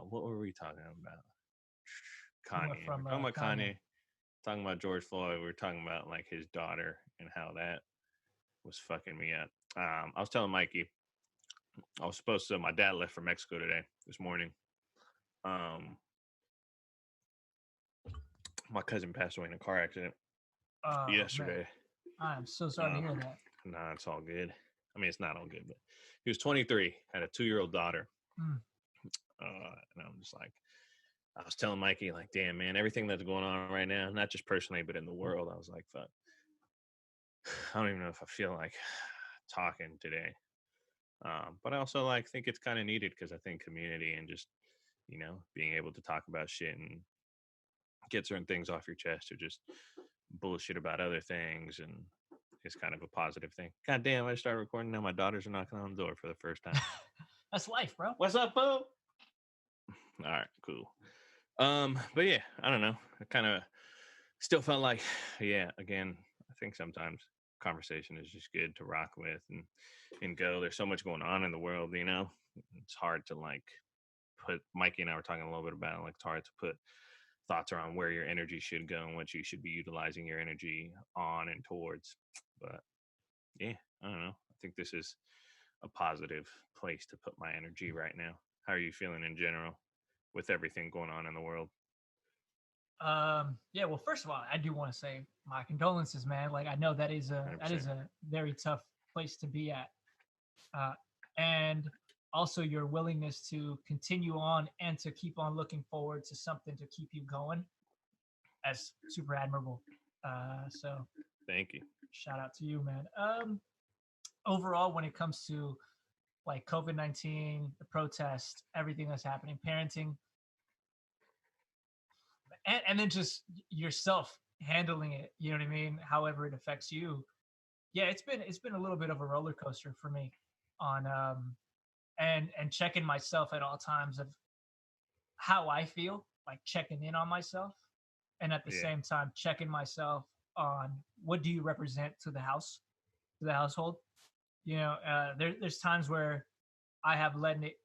What were we talking about? You went Kanye. We're from talking about Kanye. Kanye, talking about George Floyd. We're talking about like his daughter and how that was fucking me up. I was telling Mikey, I was supposed to. My dad left for Mexico today, this morning. Um, my cousin passed away in a car accident Oh man, yesterday. I am so sorry to Uh, hear that. nah, it's all good. I mean, it's not all good, but he was 23, had a 2-year-old daughter. Mm. And I'm just like, I was telling Mikey, like, damn, man, everything that's going on right now, not just personally, but in the world, I was like, fuck, I don't even know if I feel like talking today. But I also like think it's kind of needed because I think community and just, being able to talk about shit and get certain things off your chest or just bullshit about other things and it's kind of a positive thing. God damn, I started recording now. My daughters are knocking on the door for the first time. That's life, bro. What's up, boo? All right, cool. But yeah, I don't know. I kind of still felt like, yeah, again, I think sometimes conversation is just good to rock with and go. There's so much going on in the world. It's hard to like put Mikey and I were talking a little bit about it, like it's hard to put thoughts around where your energy should go and what you should be utilizing your energy on and towards. But yeah, I don't know. I think this is a positive place to put my energy right now. How are you feeling in general with everything going on in the world? Yeah, well, first of all, I do want to say my condolences, man. Like I know that 100%. is a very tough place to be at. Uh and also your willingness to continue on and to keep on looking forward to something to keep you going as super admirable. So Thank you. shout out to you, man. Overall, when it comes to like COVID-19, the protest, everything that's happening, parenting, and then just yourself handling it, you know what I mean, however it affects you. Yeah, it's been a little bit of a roller coaster for me on and checking myself at all times of how I feel, like checking in on myself, and at the Yeah. same time checking myself on what do you represent to the house, to the household. There's times where I have let it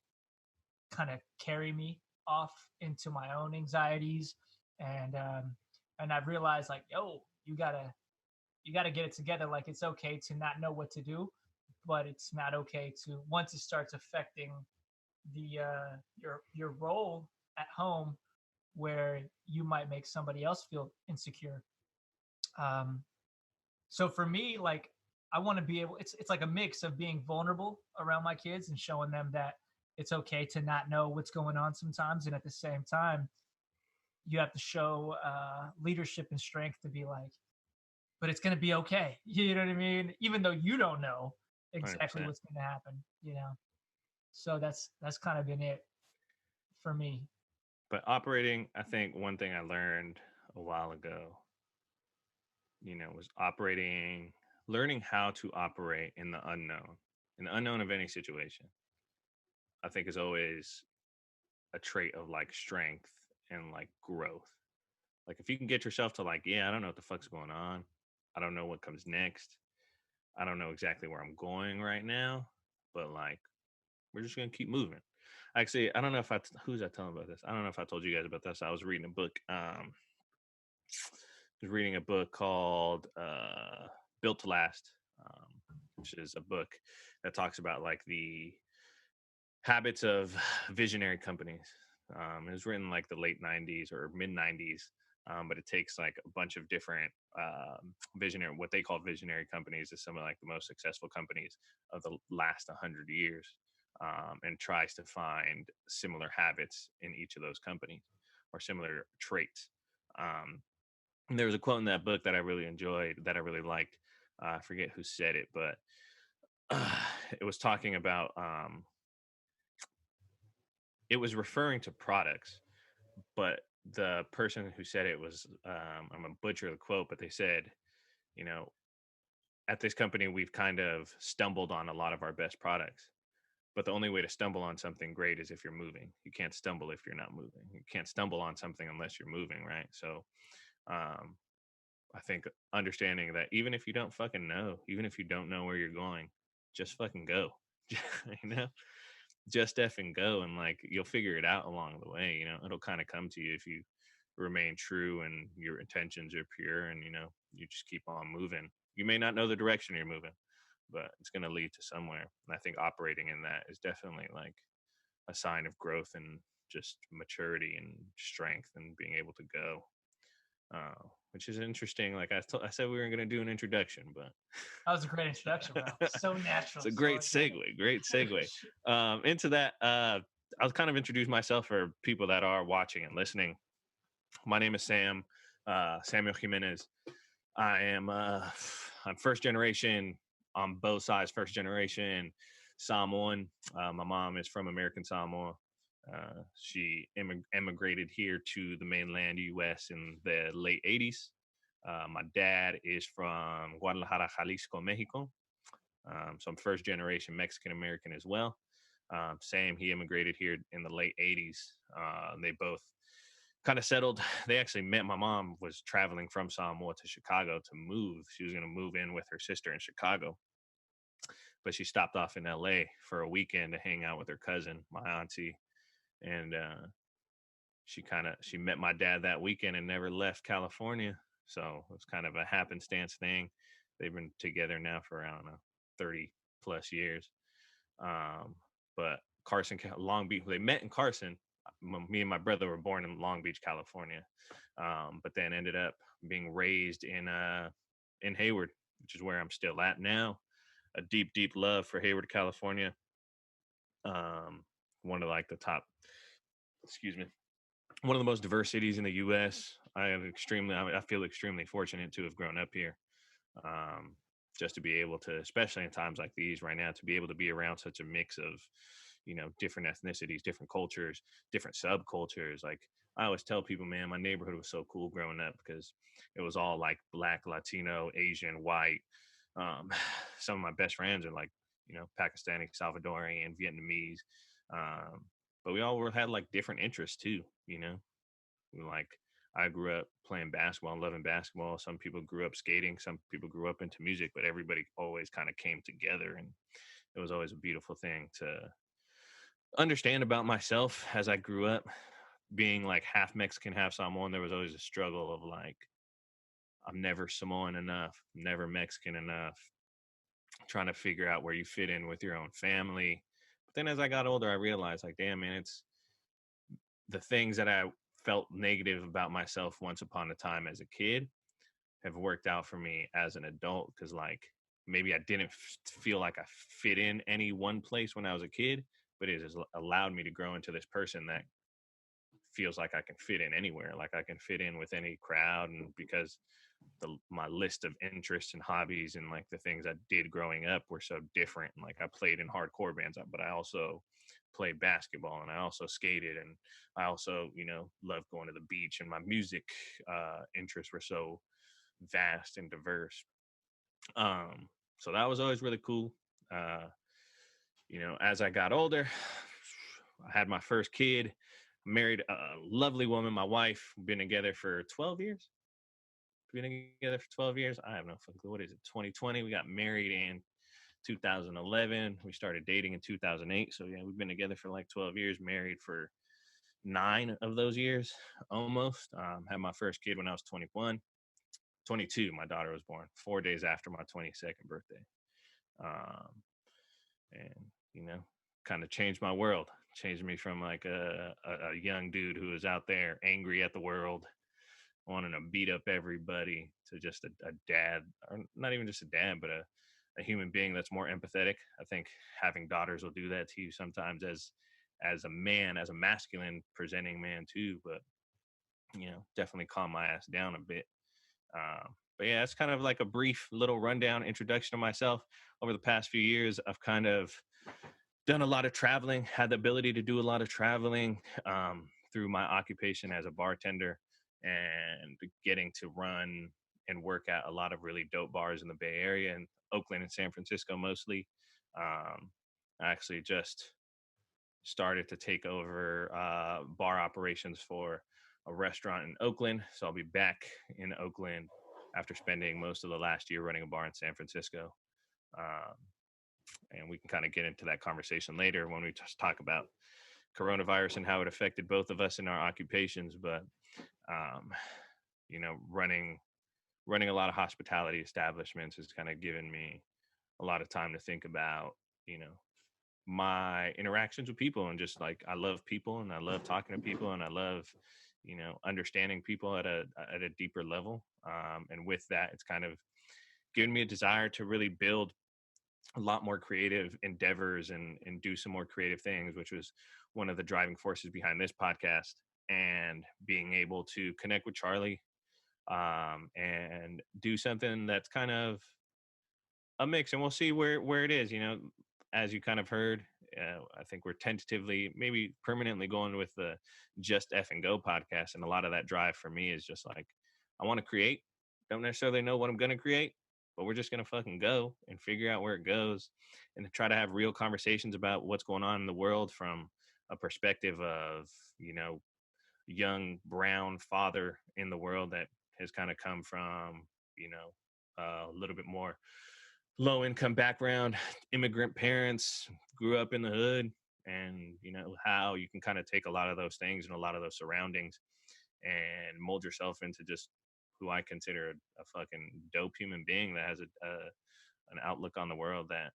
kind of carry me off into my own anxieties, and I've realized like, yo, you gotta get it together. Like it's okay to not know what to do, but it's not okay to once it starts affecting the your role at home where you might make somebody else feel insecure. Um, so for me, like I want to be able. It's like a mix of being vulnerable around my kids and showing them that it's okay to not know what's going on sometimes, and at the same time, you have to show leadership and strength to be like, but it's going to be okay. You know what I mean? Even though you don't know exactly 100%. what's going to happen. So that's kind of been it for me. But operating, I think one thing I learned a while ago, was learning how to operate in the unknown of any situation. I think is always a trait of like strength and like growth. Like if you can get yourself to like, yeah, I don't know what the fuck's going on. I don't know what comes next. I don't know exactly where I'm going right now, but like we're just gonna keep moving. Actually, I don't know if who's I telling about this. I don't know if I told you guys about this. I was reading a book. Was reading a book called Built to Last, which is a book that talks about like the habits of visionary companies. It was written like the late '90s or mid '90s, but it takes like a bunch of different visionary, what they call visionary companies, is some of like the most successful companies of the last 100 years, and tries to find similar habits in each of those companies or similar traits. And there was a quote in that book that I really enjoyed, that I really liked. I forget who said it, but uh, it was talking about it was referring to products, but the person who said it was I'm gonna butcher the quote, but they said, you know, at this company we've kind of stumbled on a lot of our best products. But the only way to stumble on something great is if you're moving. You can't stumble if you're not moving. You can't stumble on something unless you're moving, right? So um, I think understanding that even if you don't fucking know, even if you don't know where you're going, just fucking go. you know, just effing go, and like you'll figure it out along the way. It'll kind of come to you if you remain true and your intentions are pure, and you just keep on moving. You may not know the direction you're moving, but it's going to lead to somewhere. And I think operating in that is definitely like a sign of growth and just maturity and strength and being able to go. Which is interesting. Like I said, we were going to do an introduction, but That was a great introduction, bro. So natural, it's a so great organic. segue. Great segue into that. I'll kind of introduce myself for people that are watching and listening. My name is Sam, Samuel Jimenez. I'm first generation on both sides. First generation Samoan. My mom is from American Samoa. She emigrated here to the mainland U.S. in the late '80s. My dad is from Guadalajara, Jalisco, Mexico. So I'm first generation Mexican American as well. Same, he immigrated here in the late '80s. They both kind of settled. They actually met. My mom was traveling from Samoa to Chicago to move. She was going to move in with her sister in Chicago, but she stopped off in LA for a weekend to hang out with her cousin, my auntie, and she met my dad that weekend and never left California. So it was kind of a happenstance thing. They've been together now for, I don't know, 30 plus years. But Carson, Long Beach, they met in Carson. Me and my brother were born in Long Beach, California, but then ended up being raised in Hayward, which is where I'm still at now. A deep, deep love for Hayward, California. One of like the top, excuse me, one of the most diverse cities in the U.S. I feel extremely fortunate to have grown up here. Um, just to be able to, especially in times like these right now, to be able to be around such a mix of, different ethnicities, different cultures, different subcultures. Like I always tell people, man, my neighborhood was so cool growing up because it was all like Black, Latino, Asian, white. Um, some of my best friends are like, Pakistani, Salvadorian, Vietnamese. Um, but we all had like different interests too, like I grew up playing basketball and loving basketball. Some people grew up skating, some people grew up into music, but everybody always kind of came together, and it was always a beautiful thing to understand about myself as I grew up. Being like half Mexican, half Samoan, there was always a struggle of like, I'm never Samoan enough, never Mexican enough, trying to figure out where you fit in with your own family. But then as I got older, I realized like, damn, man, it's the things that I felt negative about myself once upon a time as a kid have worked out for me as an adult, because like maybe I didn't feel like I fit in any one place when I was a kid, but it has allowed me to grow into this person that feels like I can fit in anywhere, like I can fit in with any crowd. And because my list of interests and hobbies and like the things I did growing up were so different, and like I played in hardcore bands, but I also played basketball and I also skated, and I also loved going to the beach, and my music interests were so vast and diverse. So that was always really cool. uh as I got older, I had my first kid, married a lovely woman, my wife. Been together for 12 years. Been together for 12 years. I have no fucking clue. What is it? 2020. We got married in 2011. We started dating in 2008. So yeah, we've been together for like 12 years, married for 9 of those years almost. Had my first kid when I was 21. 22, my daughter was born 4 days after my 22nd birthday. Um, and, kind of changed my world, changed me from like a young dude who was out there angry at the world, wanting to beat up everybody, to just a dad, or not even just a dad, but a human being that's more empathetic. I think having daughters will do that to you sometimes as a man, as a masculine presenting man too, but definitely calm my ass down a bit. But yeah, it's kind of like a brief little rundown introduction of myself. Over the past few years, I've kind of done a lot of traveling, had the ability to do a lot of traveling through my occupation as a bartender, and getting to run and work at a lot of really dope bars in the Bay Area and Oakland and San Francisco mostly. I actually just started to take over bar operations for a restaurant in Oakland. So I'll be back in Oakland after spending most of the last year running a bar in San Francisco. Um, and we can kind of get into that conversation later when we just talk about coronavirus and how it affected both of us in our occupations. But um, you know, running a lot of hospitality establishments has kind of given me a lot of time to think about, you know, my interactions with people, and just like I love people and I love talking to people and I love, you know, understanding people at a deeper level. And with that, it's kind of given me a desire to really build a lot more creative endeavors and do some more creative things, which was one of the driving forces behind this podcast, and being able to connect with Charlie, and do something that's kind of a mix, and we'll see where it is. You know, as you kind of heard, I think we're tentatively, maybe permanently, going with the Just F and Go podcast, and a lot of that drive for me is just like, I want to create. Don't necessarily know what I'm going to create, but we're just going to fucking go and figure out where it goes, and to try to have real conversations about what's going on in the world from a perspective of, you know, young brown father in the world that has kind of come from, you know, a little bit more low income background, immigrant parents, grew up in the hood, and you know how you can kind of take a lot of those things and a lot of those surroundings and mold yourself into just who I consider a fucking dope human being that has an outlook on the world that,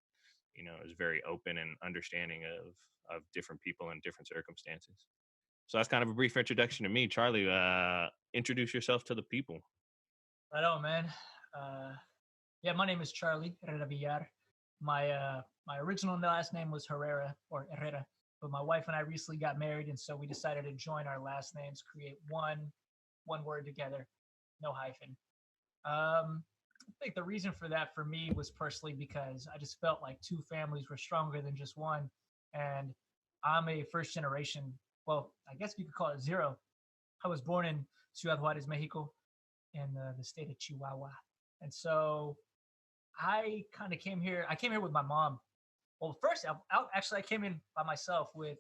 you know, is very open and understanding of different people and different circumstances. So that's kind of a brief introduction to me. Charlie, introduce yourself to the people. Right on, man. Uh, yeah, my name is Charlie Herrera Villar. My original last name was Herrera, but my wife and I recently got married, and so we decided to join our last names, create one word together, no hyphen. I think the reason for that for me was personally because I just felt like two families were stronger than just one, and I'm a first generation. Well, I guess you could call it zero. I was born in Ciudad Juarez, Mexico, in the state of Chihuahua, and so I kind of came here. I came here with my mom. Well, first, actually, I came in by myself with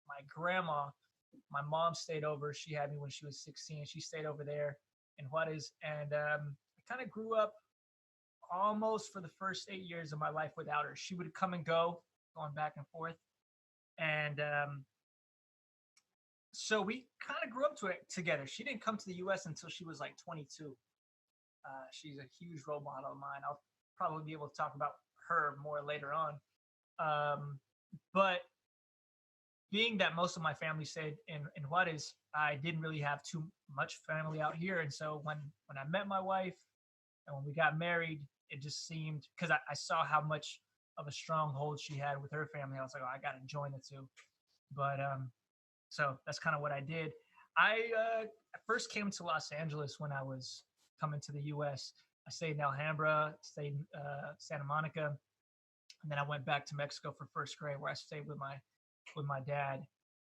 my grandma. My mom stayed over. She had me when she was 16. She stayed over there in Juarez, and I kind of grew up almost for the first 8 years of my life without her. She would come and go, going back and forth, and so we kind of grew up to it together. She didn't come to the U.S. until she was like 22. She's a huge role model of mine. I'll probably be able to talk about her more later on. But being that most of my family stayed in Juarez, I didn't really have too much family out here. And so when I met my wife and when we got married, it just seemed, because I saw how much of a stronghold she had with her family. I was like, oh, I got to join the two. But so that's kind of what I did. I first came to Los Angeles when I was coming to the U.S. I stayed in Alhambra, stayed in Santa Monica, and then I went back to Mexico for first grade, where I stayed with my dad.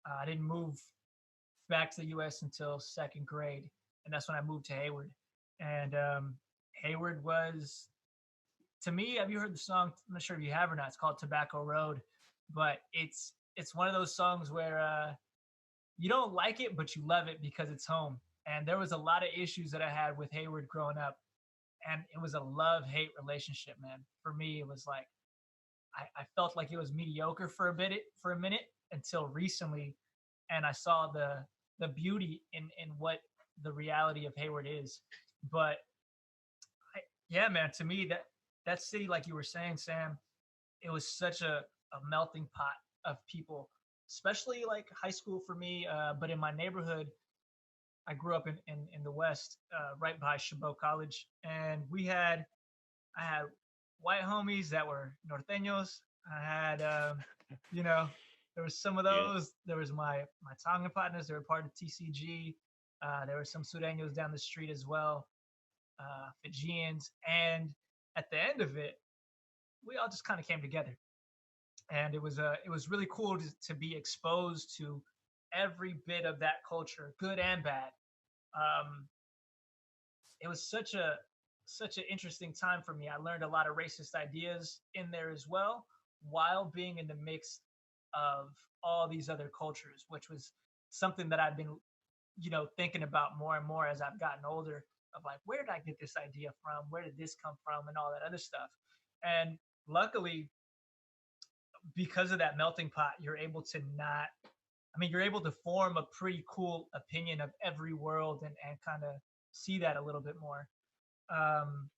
I didn't move back to the U.S. until second grade, and that's when I moved to Hayward. And Hayward was, to me, have you heard the song? I'm not sure if you have or not. It's called Tobacco Road, but it's one of those songs where you don't like it, but you love it because it's home. And there was a lot of issues that I had with Hayward growing up, and it was a love-hate relationship, man. For me, it was like I felt like it was mediocre for a minute until recently, and I saw the beauty in what the reality of Hayward is. But yeah, man, to me that city, like you were saying, Sam, it was such a melting pot of people, especially like high school for me. But in my neighborhood, I grew up in the West, right by Chabot College, and I had white homies that were norteños. I had, you know, there was some of Yeah. those. There was my Tongan partners. They were part of TCG. There were some Sureños down the street as well, Fijians, and at the end of it, we all just kind of came together, and it was really cool to be exposed to every bit of that culture, good and bad. Um, it was such an interesting time for me. I learned a lot of racist ideas in there as well, while being in the mix of all these other cultures, which was something that I've been, thinking about more and more as I've gotten older, of like, where did I get this idea from? Where did this come from? And all that other stuff. And luckily, because of that melting pot, you're able to not, I mean, you're able to form a pretty cool opinion of every world and kind of see that a little bit more. Um,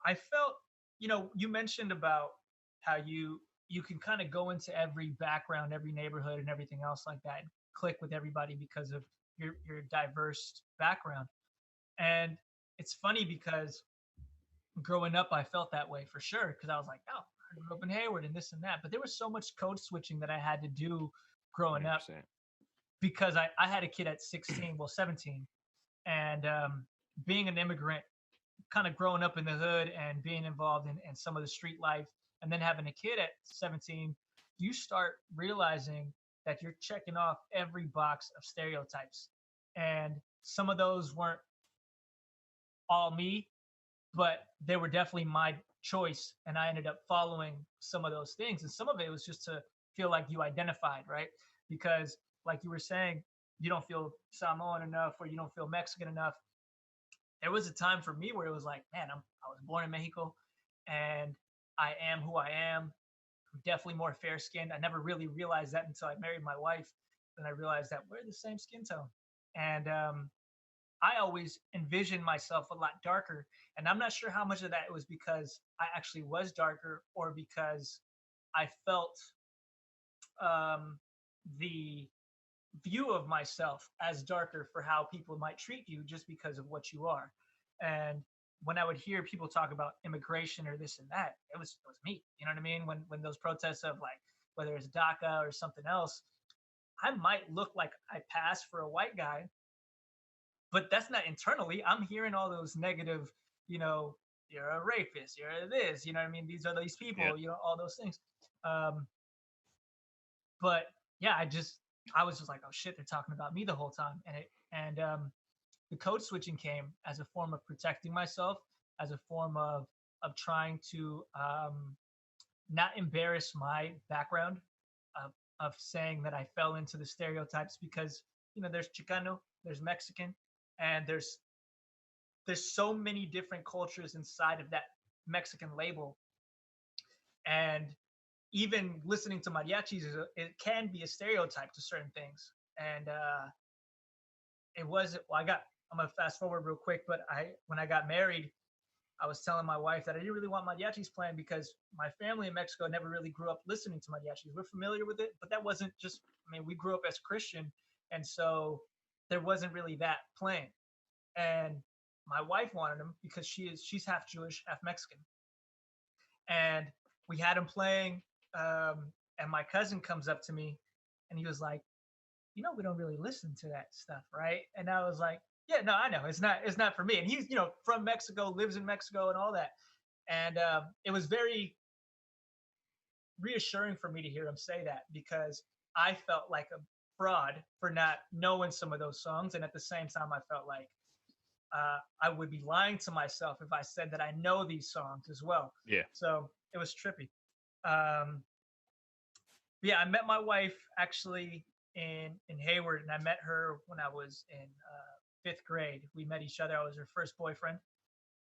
I felt, you mentioned about how you can kind of go into every background, every neighborhood, and everything else like that, and click with everybody because of your diverse background. And it's funny because growing up, I felt that way for sure because I was like, oh, I grew up in Hayward and this and that. But there was so much code switching that I had to do growing up 100%. because I had a kid at 16, well, 17. And being an immigrant, kind of growing up in the hood and being involved in some of the street life, and then having a kid at 17, you start realizing that you're checking off every box of stereotypes. And some of those weren't all me, but they were definitely my choice. And I ended up following some of those things. And some of it was just to feel like you identified, right? Because, like you were saying, you don't feel Samoan enough or you don't feel Mexican enough. There was a time for me where it was like, man, I was born in Mexico and I am who I am. I'm definitely more fair skinned. I never really realized that until I married my wife. Then I realized that we're the same skin tone. And I always envisioned myself a lot darker. And I'm not sure how much of that was because I actually was darker or because I felt the view of myself as darker for how people might treat you just because of what you are. And when I would hear people talk about immigration or this and that, it was me. You know what I mean? When those protests of like whether it's DACA or something else, I might look like I pass for a white guy, but that's not internally. I'm hearing all those negative, you know, you're a rapist, you're this, you know what I mean? These are these Yeah. people, all those things. Um, but yeah, I was just like, oh shit, they're talking about me the whole time. And the code switching came as a form of protecting myself, as a form of trying to not embarrass my background, of saying that I fell into the stereotypes because there's Chicano, there's Mexican, and there's so many different cultures inside of that Mexican label. And even listening to mariachis, it can be a stereotype to certain things. And it was, well, I'm gonna fast forward real quick, but when I got married, I was telling my wife that I didn't really want mariachis playing because my family in Mexico never really grew up listening to mariachis. We're familiar with it, but that wasn't just, I mean, we grew up as Christian, and so there wasn't really that playing. And my wife wanted them because she's half Jewish, half Mexican. And we had him playing, and my cousin comes up to me and he was like, we don't really listen to that stuff, right? And I was like, yeah, no, I know it's not for me. And he's from Mexico, lives in Mexico, and all that. And it was very reassuring for me to hear him say that because I felt like a fraud for not knowing some of those songs, and at the same time, I felt like I would be lying to myself if I said that I know these songs as well. Yeah. So it was trippy. Yeah, I met my wife actually in Hayward, and I met her when I was in fifth grade. We met each other. I was her first boyfriend.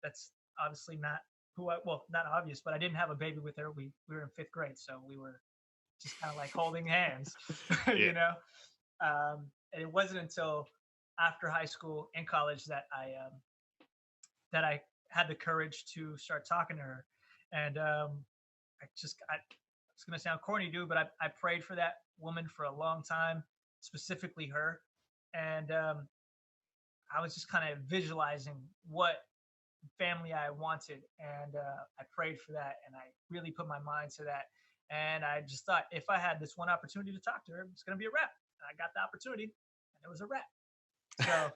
That's obviously not not obvious, but I didn't have a baby with her. We were in fifth grade, so we were just kind of like holding hands, Yeah. And it wasn't until after high school and college that I had the courage to start talking to her, and it's gonna sound corny, dude, but I prayed for that woman for a long time, specifically her, and I was just kind of visualizing what family I wanted, and I prayed for that, and I really put my mind to that, and I just thought if I had this one opportunity to talk to her, it's gonna be a wrap. And I got the opportunity, and it was a wrap. So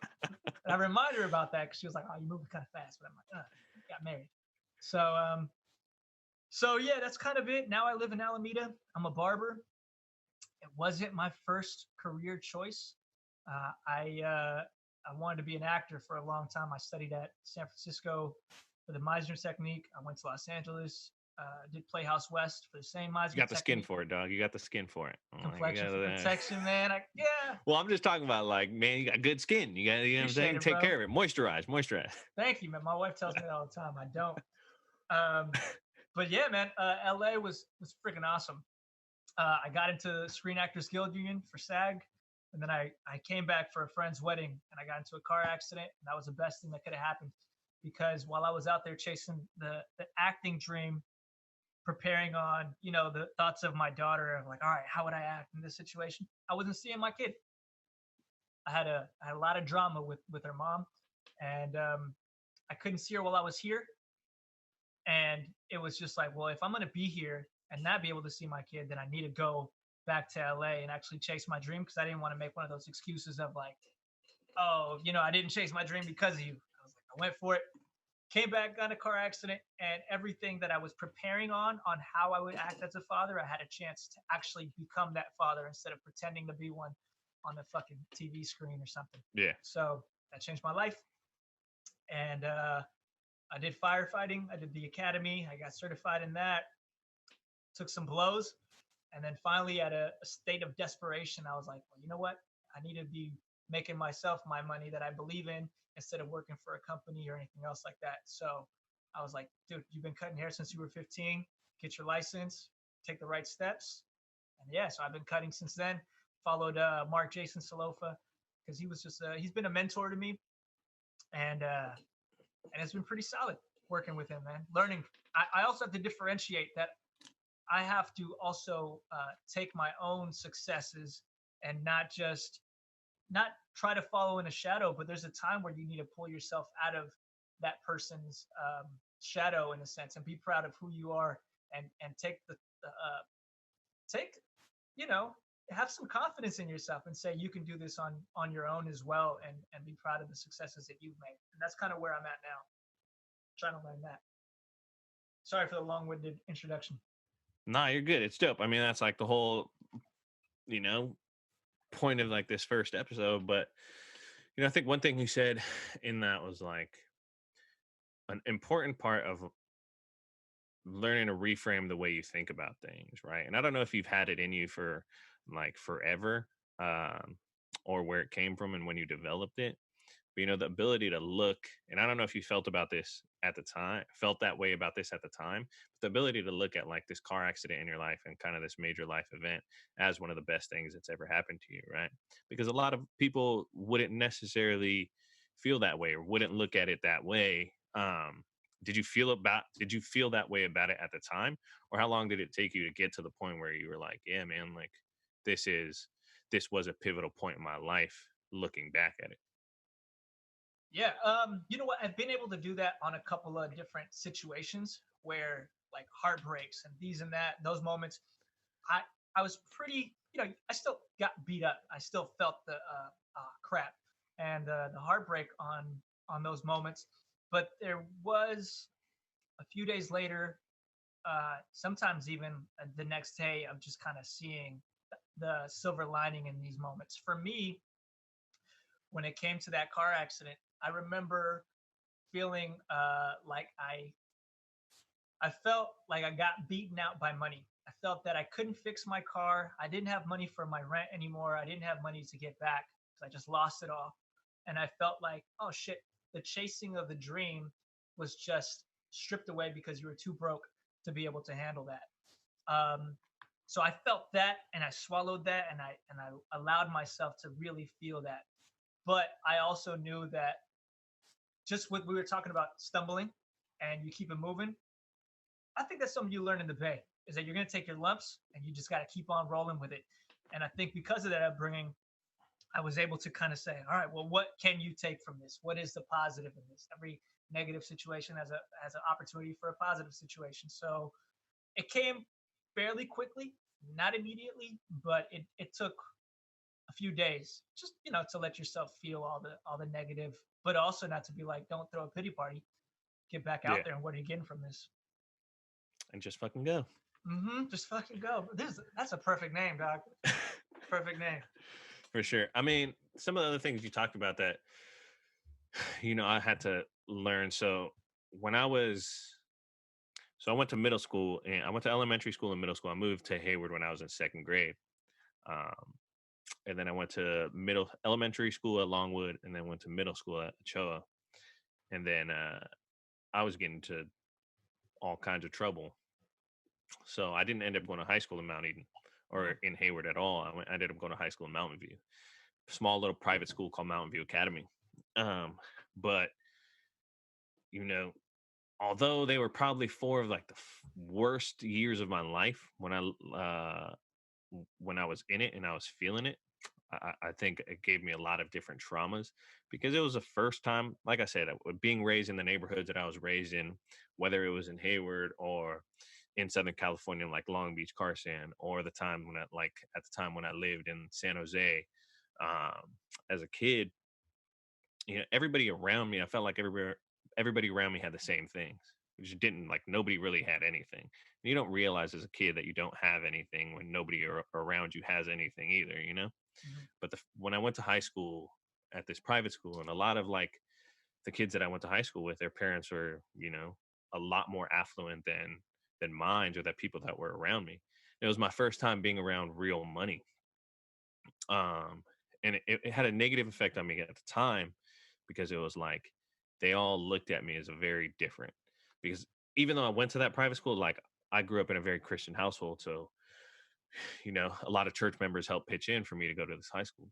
and I reminded her about that because she was like, "Oh, you're moving kind of fast," but I'm like, got married. So yeah, that's kind of it. Now I live in Alameda. I'm a barber. It wasn't my first career choice. I wanted to be an actor for a long time. I studied at San Francisco for the Meisner technique. I went to Los Angeles, did Playhouse West for the same Meisner technique. You got the skin for it, dog. You got the skin for it. Complexion for protection, man. Yeah. Well, I'm just talking about like, man, you got good skin. You know what I'm saying? Take care of it. Moisturize. Thank you, man. My wife tells me that all the time. I don't. But yeah, man, LA was freaking awesome. I got into Screen Actors Guild Union for SAG, and then I came back for a friend's wedding, and I got into a car accident, and that was the best thing that could have happened, because while I was out there chasing the acting dream, preparing on the thoughts of my daughter of like, all right, how would I act in this situation? I wasn't seeing my kid. I had a lot of drama with her mom, and I couldn't see her while I was here, and it was just like, well, if I'm gonna be here and not be able to see my kid, then I need to go back to LA and actually chase my dream, because I didn't want to make one of those excuses of like, oh, I didn't chase my dream because of you. I was like, I went for it, came back, got in a car accident, and everything that I was preparing on how I would act as a father, I had a chance to actually become that father instead of pretending to be one on the fucking TV screen or something. Yeah. So that changed my life. And I did firefighting. I did the academy. I got certified in that. Took some blows. And then finally, at a state of desperation, I was like, well, you know what? I need to be making myself my money that I believe in instead of working for a company or anything else like that. So I was like, dude, you've been cutting hair since you were 15. Get your license, take the right steps. And yeah, so I've been cutting since then. Followed Mark Jason Salofa, because he was just he's been a mentor to me, and it's been pretty solid working with him, man. Learning. I also have to differentiate that I have to also take my own successes and not try to follow in a shadow, but there's a time where you need to pull yourself out of that person's shadow in a sense and be proud of who you are, and take take have some confidence in yourself and say you can do this on your own as well, and be proud of the successes that you've made. And that's kind of where I'm at now, trying to learn that. Sorry for the long-winded introduction. Nah, you're good. It's dope. I mean, that's like the whole, you know, point of like this first episode. But, I think one thing you said in that was like an important part of learning to reframe the way you think about things, right? And I don't know if you've had it in you for like forever, um, or where it came from and when you developed it. But the ability to look, and I don't know if you felt that way about this at the time, but the ability to look at like this car accident in your life and kind of this major life event as one of the best things that's ever happened to you, right? Because a lot of people wouldn't necessarily feel that way or wouldn't look at it that way. Did you feel that way about it at the time, or how long did it take you to get to the point where you were like, yeah, man, like this was a pivotal point in my life looking back at it? Yeah, you know what? I've been able to do that on a couple of different situations where like heartbreaks and these and that, those moments. I I was pretty, I still got beat up. I still felt the crap and the heartbreak on those moments. But there was a few days later, sometimes even the next day, of just kind of seeing the silver lining in these moments. For me, when it came to that car accident, I remember feeling like I felt like I got beaten out by money. I felt that I couldn't fix my car. I didn't have money for my rent anymore. I didn't have money to get back because I just lost it all. And I felt like, oh shit, the chasing of the dream was just stripped away because you were too broke to be able to handle that. So I felt that, and I swallowed that, and I allowed myself to really feel that. But I also knew that just what we were talking about, stumbling and you keep it moving. I think that's something you learn in the Bay, is that you're going to take your lumps and you just got to keep on rolling with it. And I think because of that upbringing, I was able to kind of say, all right, well, what can you take from this? What is the positive in this? Every negative situation has an opportunity for a positive situation. So it came fairly quickly, not immediately, but it took a few days, just to let yourself feel all the negative, but also not to be like, don't throw a pity party. Get back Yeah, out there, and what are you getting from this? and just fucking go. Just fucking go. That's a perfect name, dog. Perfect name. For sure. I mean, some of the other things you talked about that, I had to learn. So when I went to middle school, and I went to elementary school and middle school. I moved to Hayward when I was in second grade. Um, and then I went to elementary school at Longwood, and then went to middle school at Ochoa. And then I was getting into all kinds of trouble. So I didn't end up going to high school in Mount Eden. or in Hayward at all. I ended up going to high school in Mountain View, small little private school called Mountain View Academy. Um, but you know, although they were probably four of like the worst years of my life when I was in it and I was feeling it, I think it gave me a lot of different traumas because it was the first time, like I said, being raised in the neighborhoods that I was raised in, whether it was in Hayward or in Southern California, like Long Beach, Carson, or the time when at the time when I lived in San Jose, as a kid, everybody around me, I felt like everybody around me had the same things. Which didn't like nobody really had anything. And you don't realize as a kid that you don't have anything when nobody around you has anything either, you know? Mhm. But when I went to high school at this private school, and a lot of like the kids that I went to high school with, their parents were, a lot more affluent than mine or that people that were around me. It was my first time being around real money. Um, and it had a negative effect on me at the time because it was like they all looked at me as a very different because even though I went to that private school, like I grew up in a very Christian household. So, a lot of church members helped pitch in for me to go to this high school.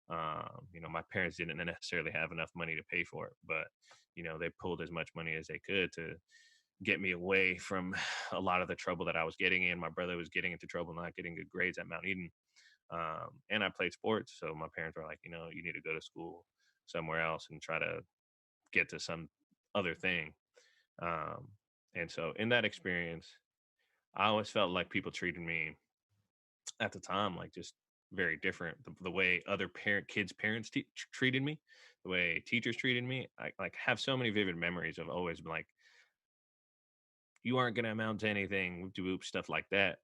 My parents didn't necessarily have enough money to pay for it, but they pulled as much money as they could to get me away from a lot of the trouble that I was getting in. My brother was getting into trouble, not getting good grades at Mount Eden. And I played sports, so my parents were like, you need to go to school somewhere else and try to get to some other thing. Um, and so in that experience, I always felt like people treated me at the time like just very different. The way other parents treated me, the way teachers treated me, I like have so many vivid memories of always been like, you aren't going to amount to anything, whoop de whoop, stuff like that.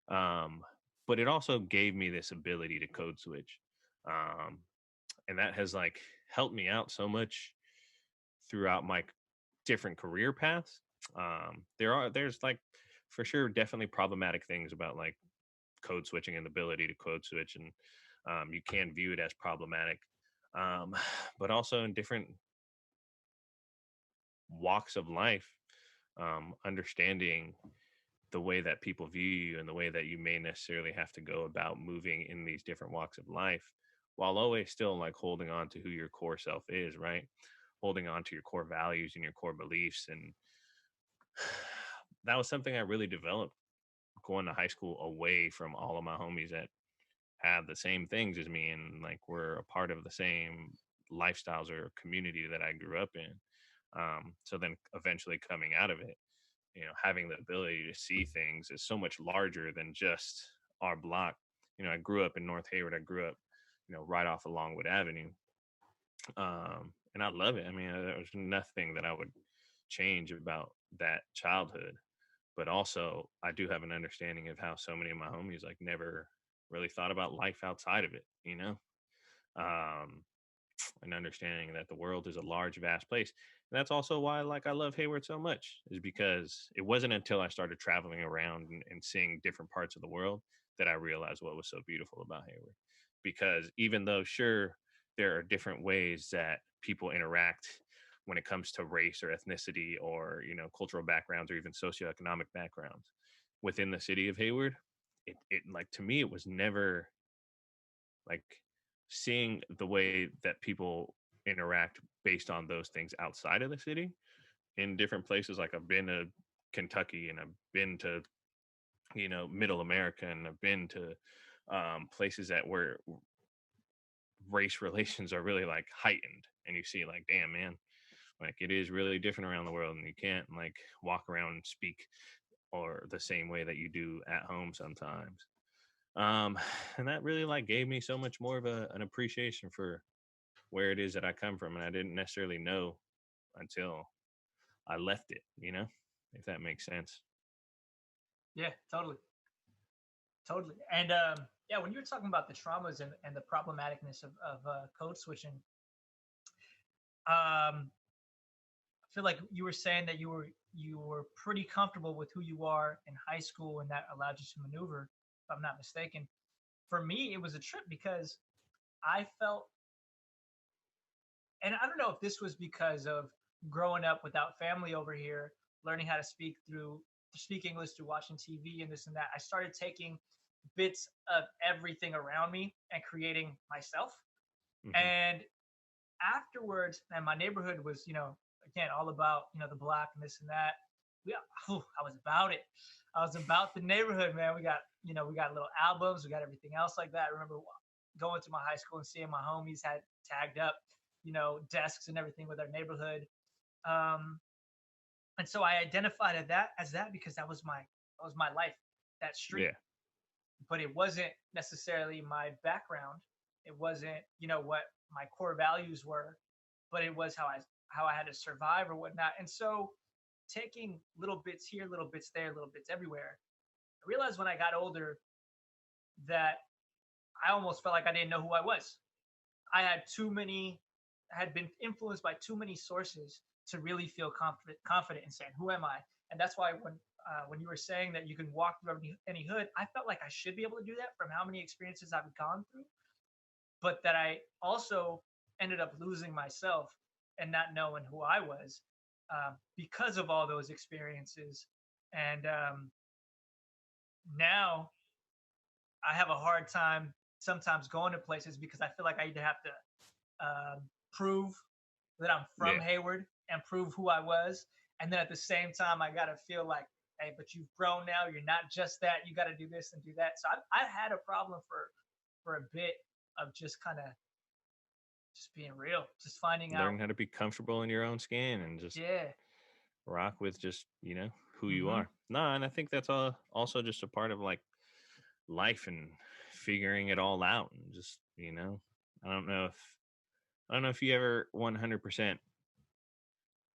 Um, but it also gave me this ability to code switch. Um, and that has like helped me out so much throughout my different career paths. There's like for sure definitely problematic things about like code switching and the ability to code switch, and you can view it as problematic. But also in different walks of life, understanding the way that people view you and the way that you may necessarily have to go about moving in these different walks of life while always still like holding on to who your core self is, right? Holding on to your core values and your core beliefs. And that was something I really developed going to high school away from all of my homies that have the same things as me and like we're a part of the same lifestyles or community that I grew up in. So then eventually coming out of it, having the ability to see things is so much larger than just our block. I grew up in North Hayward. I grew up, right off of Longwood Avenue. And I love it. I mean, there was nothing that I would change about that childhood. But also, I do have an understanding of how so many of my homies like never really thought about life outside of it. Um, and understanding that the world is a large, vast place. And that's also why like I love Hayward so much, is because it wasn't until I started traveling around and seeing different parts of the world that I realized what was so beautiful about Hayward. Because even though sure there are different ways that people interact when it comes to race or ethnicity or cultural backgrounds or even socioeconomic backgrounds within the city of Hayward, it like to me it was never like seeing the way that people interact based on those things outside of the city in different places. Like I've been to Kentucky and I've been to middle America, and I've been to places that where race relations are really like heightened, and you see like, damn man, like it is really different around the world, and you can't like walk around and speak or the same way that you do at home sometimes. um and that really like gave me so much more of an appreciation for where it is that I come from, and I didn't necessarily know until I left it, if that makes sense. Yeah, totally, totally. And yeah, when you were talking about the traumas and the problematicness of code switching, I feel like you were saying that you were pretty comfortable with who you are in high school, and that allowed you to maneuver. If I'm not mistaken, for me, it was a trip because I felt, and I don't know if this was because of growing up without family over here, learning how to speak English through watching TV and this and that. I started taking bits of everything around me and creating myself. Hmm. And afterwards, and my neighborhood was, again, all about, the block and this and that. I was about it. I was about the neighborhood, man. We got little albums, we got everything else like that. I remember going to my high school and seeing my homies had tagged up, desks and everything with our neighborhood. Um, and so I identified that as that because that was my life, that street. Yeah. But it wasn't necessarily my background. It wasn't, what my core values were, but it was how I had to survive or whatnot. And so taking little bits here, little bits there, little bits everywhere, I realized when I got older that I almost felt like I didn't know who I was. I had been influenced by too many sources to really feel confident in saying, "Who am I?" And that's why when you were saying that you can walk through any hood, I felt like I should be able to do that from how many experiences I've gone through, but that I also ended up losing myself and not knowing who I was because of all those experiences. And now I have a hard time sometimes going to places because I feel like I either have to prove that I'm from Yeah. Hayward and prove who I was. And then at the same time, I got to feel like, hey, but you've grown now. You're not just that. You got to do this and do that. So I had a problem for a bit of just kind of just being real, just finding out. Learn how to be comfortable in your own skin and just Yeah. rock with just, who you Mm-hmm. are. No, and I think that's all also just a part of like life and figuring it all out and just, I don't know if you ever 100%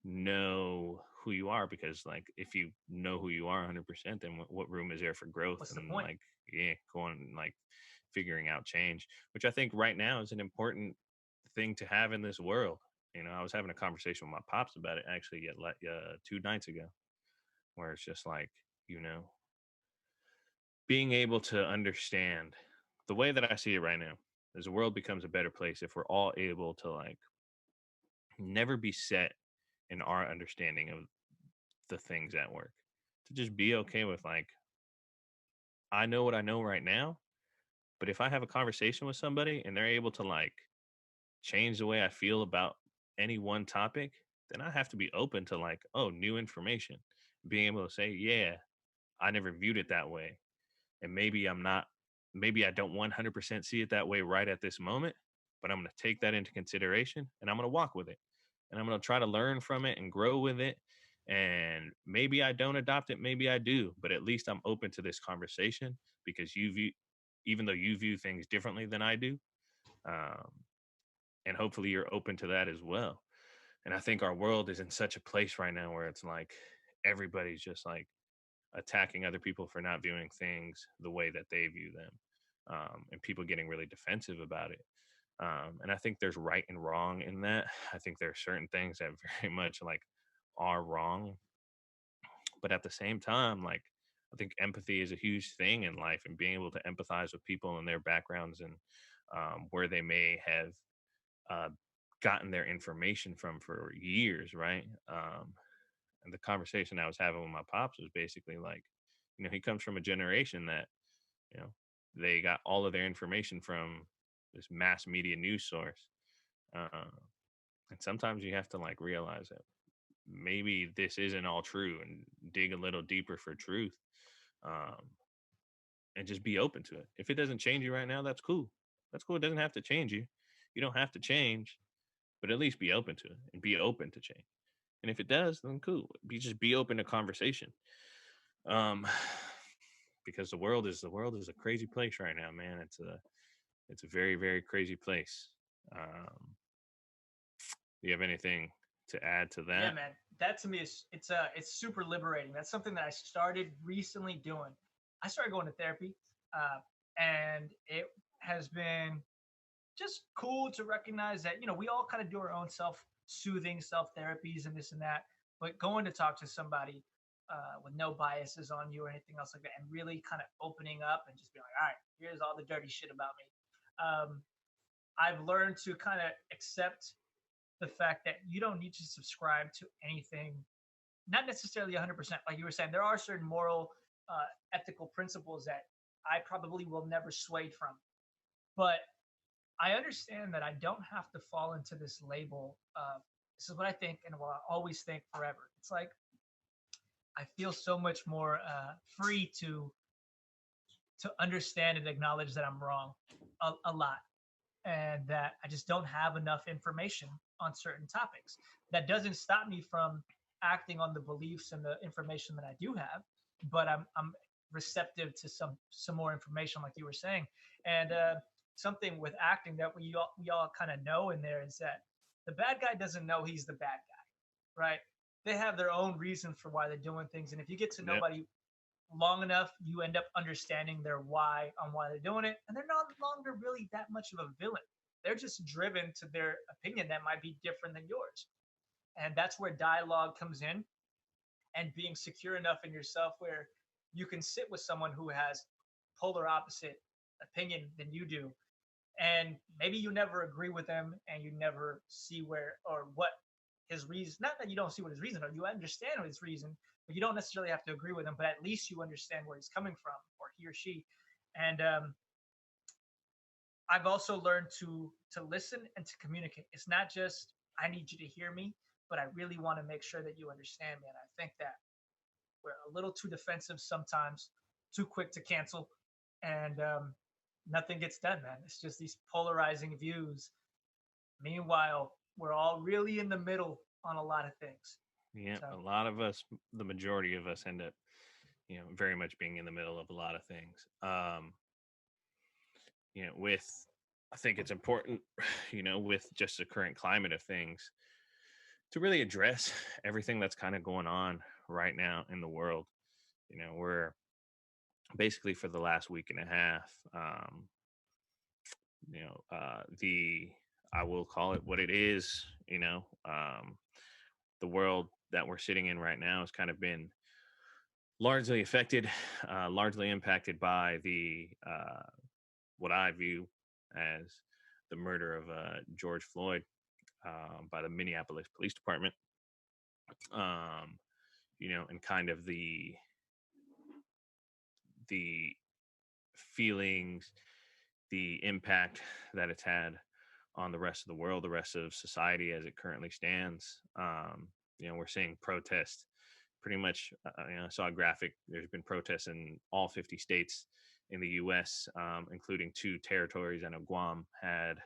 know who you are, because like if you know who you are 100%, then what room is there for growth What's the and point? like, yeah, going like figuring out change, which I think right now is an important thing to have in this world. I was having a conversation with my pops about it actually 2 nights ago, where it's just like, you know being able to understand the way that I see it right now is the world becomes a better place if we're all able to like never be set in our understanding of the things at work, to just be okay with like, I know what I know right now, but if I have a conversation with somebody and they're able to like change the way I feel about any one topic, then I have to be open to like, oh, new information, being able to say, yeah, I never viewed it that way, and maybe I don't 100% see it that way right at this moment, but I'm going to take that into consideration and I'm going to walk with it, and I'm going to try to learn from it and grow with it. And maybe I don't adopt it, maybe I do, but at least I'm open to this conversation, because even though you view things differently than I do, um, and hopefully you're open to that as well. And I think our world is in such a place right now where it's like everybody's just like attacking other people for not viewing things the way that they view them, and people getting really defensive about it. And I think there's right and wrong in that. I think there are certain things that very much like are wrong, but at the same time, like, I think empathy is a huge thing in life, and being able to empathize with people and their backgrounds, and where they may have uh, gotten their information from for years, right? And the conversation I was having with my pops was basically like, he comes from a generation that, you know, they got all of their information from this mass media news source. Uh, and sometimes you have to like realize that maybe this isn't all true, and dig a little deeper for truth, um, and just be open to it. If it doesn't change you right now, that's cool. That's cool. It doesn't have to change you. You don't have to change, but at least be open to it and be open to change. And if it does, then cool. Be open to conversation. Um, because the world is a crazy place right now, man. It's a very, very crazy place. Do you have anything to add to Yeah, that? man. That to me is it's super liberating. That's something that I started recently doing. I started going to therapy, and it has been just cool to recognize that we all kind of do our own self-soothing self therapies and this and that, but going to talk to somebody with no biases on you or anything else like that, and really kind of opening up and just being like, all right, here's all the dirty shit about me. um, I've learned to kind of accept the fact that you don't need to subscribe to anything, not necessarily 100%. Like you were saying, there are certain moral, ethical principles that I probably will never sway from. But I understand that I don't have to fall into this label of this is what I think and will always think forever. It's like I feel so much more free to understand and acknowledge that I'm wrong a lot, and that I just don't have enough information on certain topics. That doesn't stop me from acting on the beliefs and the information that I do have, but I'm receptive to some more information, like you were saying. And something with acting that we all kind of know in there is that the bad guy doesn't know he's the bad guy, right? They have their own reasons for why they're doing things, and if you get to Yep. nobody long enough, you end up understanding their why on why they're doing it, and they're no longer really that much of a villain. They're just driven to their opinion that might be different than yours, and that's where dialogue comes in, and being secure enough in yourself where you can sit with someone who has polar opposite opinion than you do, and maybe you never agree with them and you never see where or what his reason, not that you don't see what his reason or you understand what his reason, but you don't necessarily have to agree with him, but at least you understand where he's coming from, or he or she. And I've also learned to listen and to communicate. It's not just I need you to hear me, but I really want to make sure that you understand me. And I think that we're a little too defensive sometimes, too quick to cancel, and nothing gets done, man. It's just these polarizing views. Meanwhile, we're all really in the middle on a lot of things. Yeah, So a lot of us, the majority of us, end up, very much being in the middle of a lot of things. With I think it's important, with just the current climate of things, to really address everything that's kind of going on right now in the world. We're basically for the last week and a half, the I will call it what it is. The world that we're sitting in right now has kind of been largely affected, largely impacted by the what I view as the murder of George Floyd by the Minneapolis Police Department. And kind of the feelings, the impact that it's had on the rest of the world, the rest of society as it currently stands. We're seeing protests pretty much. I saw a graphic. There's been protests in all 50 states in the U.S., including two territories. I know Guam had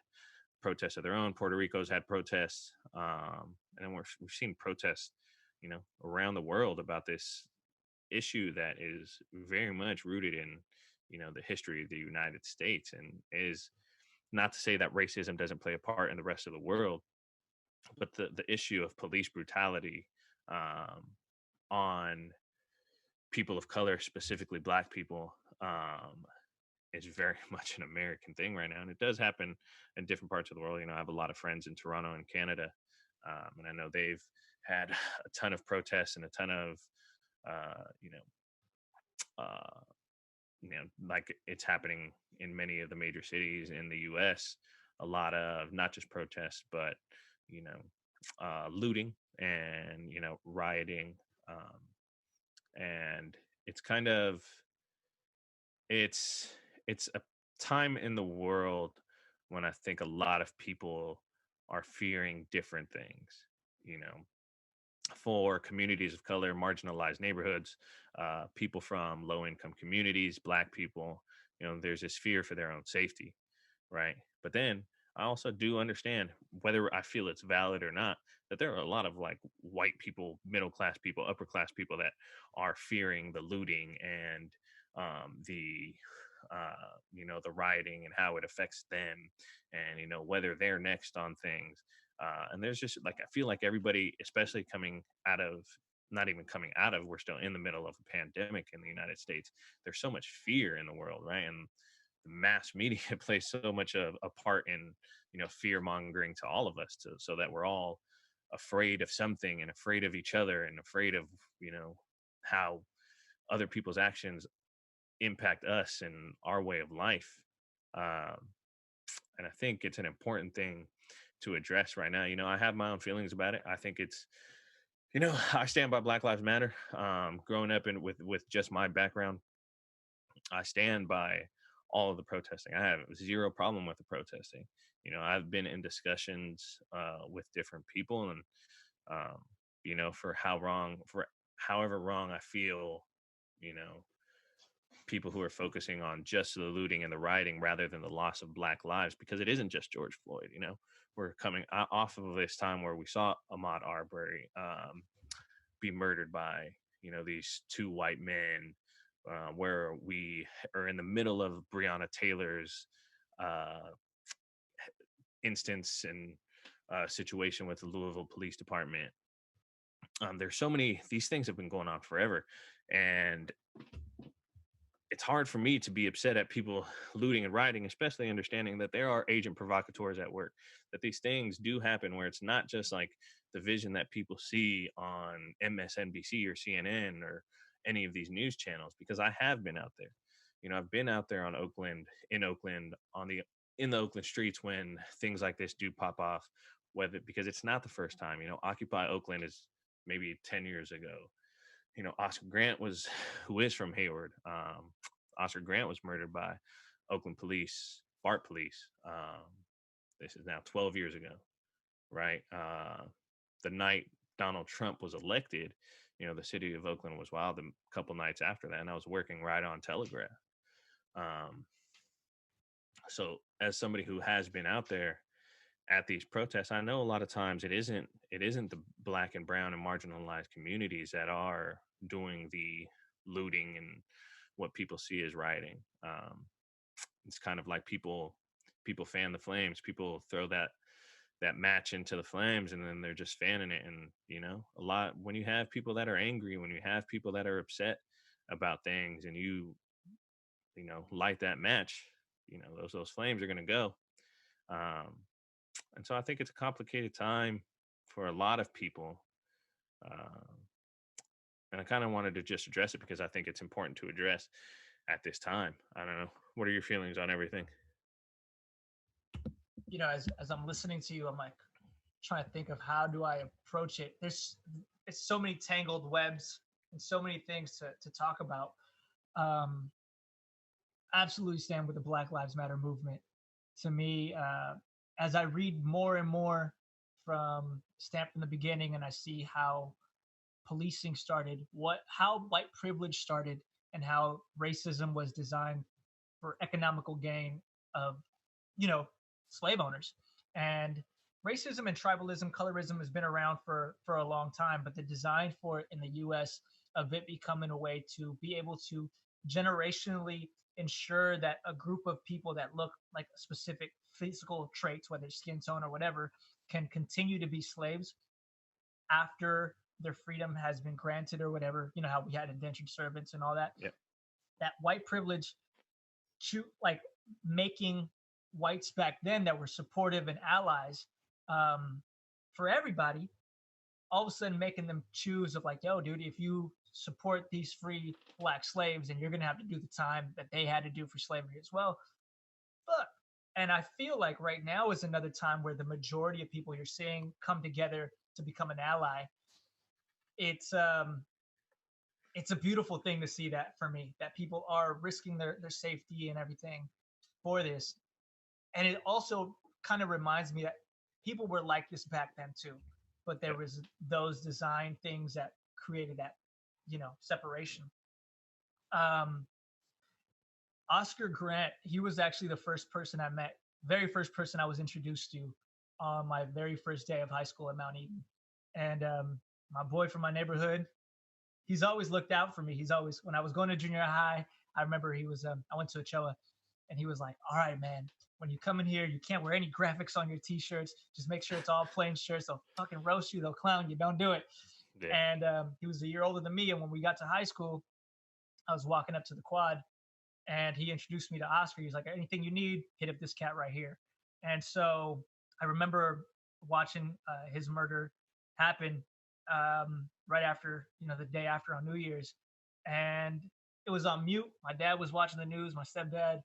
protests of their own. Puerto Rico's had protests, and then we've seen protests, around the world about this issue that is very much rooted in, the history of the United States, and is not to say that racism doesn't play a part in the rest of the world, but the issue of police brutality um, on people of color, specifically Black people, is very much an American thing right now, and it does happen in different parts of the world. I have a lot of friends in Toronto and Canada, and I know they've had a ton of protests and a ton of, uh, you know, uh, like it's happening in many of the major cities in the U.S. A lot of not just protests, but you know, looting and rioting, and it's kind of it's it's a time in the world when I think a lot of people are fearing different things. You know, for communities of color, marginalized neighborhoods, people from low income communities, Black people, there's this fear for their own safety, right? But then I also do understand, whether I feel it's valid or not, that there are a lot of like white people, middle class people, upper class people that are fearing the looting and the the rioting and how it affects them, and whether they're next on things. And there's just like, I feel like everybody, especially coming out of, not even coming out of, we're still in the middle of a pandemic in the United States. There's so much fear in the world, right? And the mass media plays so much of a part in fear mongering to all of us, so that we're all afraid of something and afraid of each other and afraid of how other people's actions impact us and our way of life. um, and I think it's an important thing to address right now. I have my own feelings about it. I think it's, I stand by Black Lives Matter. Growing up with just my background, I stand by all of the protesting. I have zero problem with the protesting. I've been in discussions with different people, and um, for however wrong I feel, you know, people who are focusing on just the looting and the rioting rather than the loss of black lives, because it isn't just George Floyd. We're coming off of this time where we saw Ahmaud Arbery be murdered by these two white men, where we are in the middle of Breonna Taylor's uh, instance and situation with the Louisville Police Department. There's so many, these things have been going on forever, and it's hard for me to be upset at people looting and rioting, especially understanding that there are agent provocateurs at work, that these things do happen, where it's not just like the vision that people see on MSNBC or CNN or any of these news channels, because I have been out there. I've been out there in Oakland, in the Oakland streets when things like this do pop off, whether because it's not the first time. Occupy Oakland is maybe 10 years ago. Oscar Grant who is from Hayward. Oscar Grant was murdered by Oakland police, BART police. This is now 12 years ago, right? The night Donald Trump was elected, the city of Oakland was wild a couple nights after that, and I was working right on Telegraph. So as somebody who has been out there at these protests, I know a lot of times it isn't the black and brown and marginalized communities that are doing the looting and what people see as rioting. It's kind of like people fan the flames. People throw that match into the flames, and then they're just fanning it. And a lot, when you have people that are angry, when you have people that are upset about things, and you light that match, those flames are going to go. And so I think it's a complicated time for a lot of people. Um, and I kind of wanted to just address it because I think it's important to address at this time. I don't know. What are your feelings on everything? As I'm listening to you, I'm like trying to think of how do I approach it. It's so many tangled webs and so many things to talk about. Absolutely stand with the Black Lives Matter movement. To me, as I read more and more from Stamp from the beginning, and I see how policing started, how white privilege started, and how racism was designed for economical gain of, slave owners. And racism and tribalism, colorism has been around for a long time, but the design for it in the U.S. of it becoming a way to be able to generationally ensure that a group of people that look like specific physical traits, whether it's skin tone or whatever, can continue to be slaves after their freedom has been granted or whatever. You know how we had indentured servants and all that. Yep. That white privilege, like making whites back then that were supportive and allies for everybody, all of a sudden making them choose of like, yo, dude, if you support these free black slaves, and you're going to have to do the time that they had to do for slavery as well. Fuck. And I feel like right now is another time where the majority of people you're seeing come together to become an ally. It's a beautiful thing to see that, for me, that people are risking their safety and everything for this. And it also kind of reminds me that people were like this back then too, but there was those design things that created that, separation. Oscar Grant, he was actually the first person I met, very first person I was introduced to on my very first day of high school at Mount Eden. And my boy from my neighborhood, he's always looked out for me. He's always, when I was going to junior high, I remember he was, I went to Ochoa, and he was like, all right, man, when you come in here, you can't wear any graphics on your t-shirts. Just make sure it's all plain shirts. They'll fucking roast you. They'll clown you. Don't do it. Yeah. And he was a year older than me. And when we got to high school, I was walking up to the quad, and he introduced me to Oscar. He's like, anything you need, hit up this cat right here. And so I remember watching his murder happen right after, the day after on New Year's. And it was on mute. My dad was watching the news, my stepdad.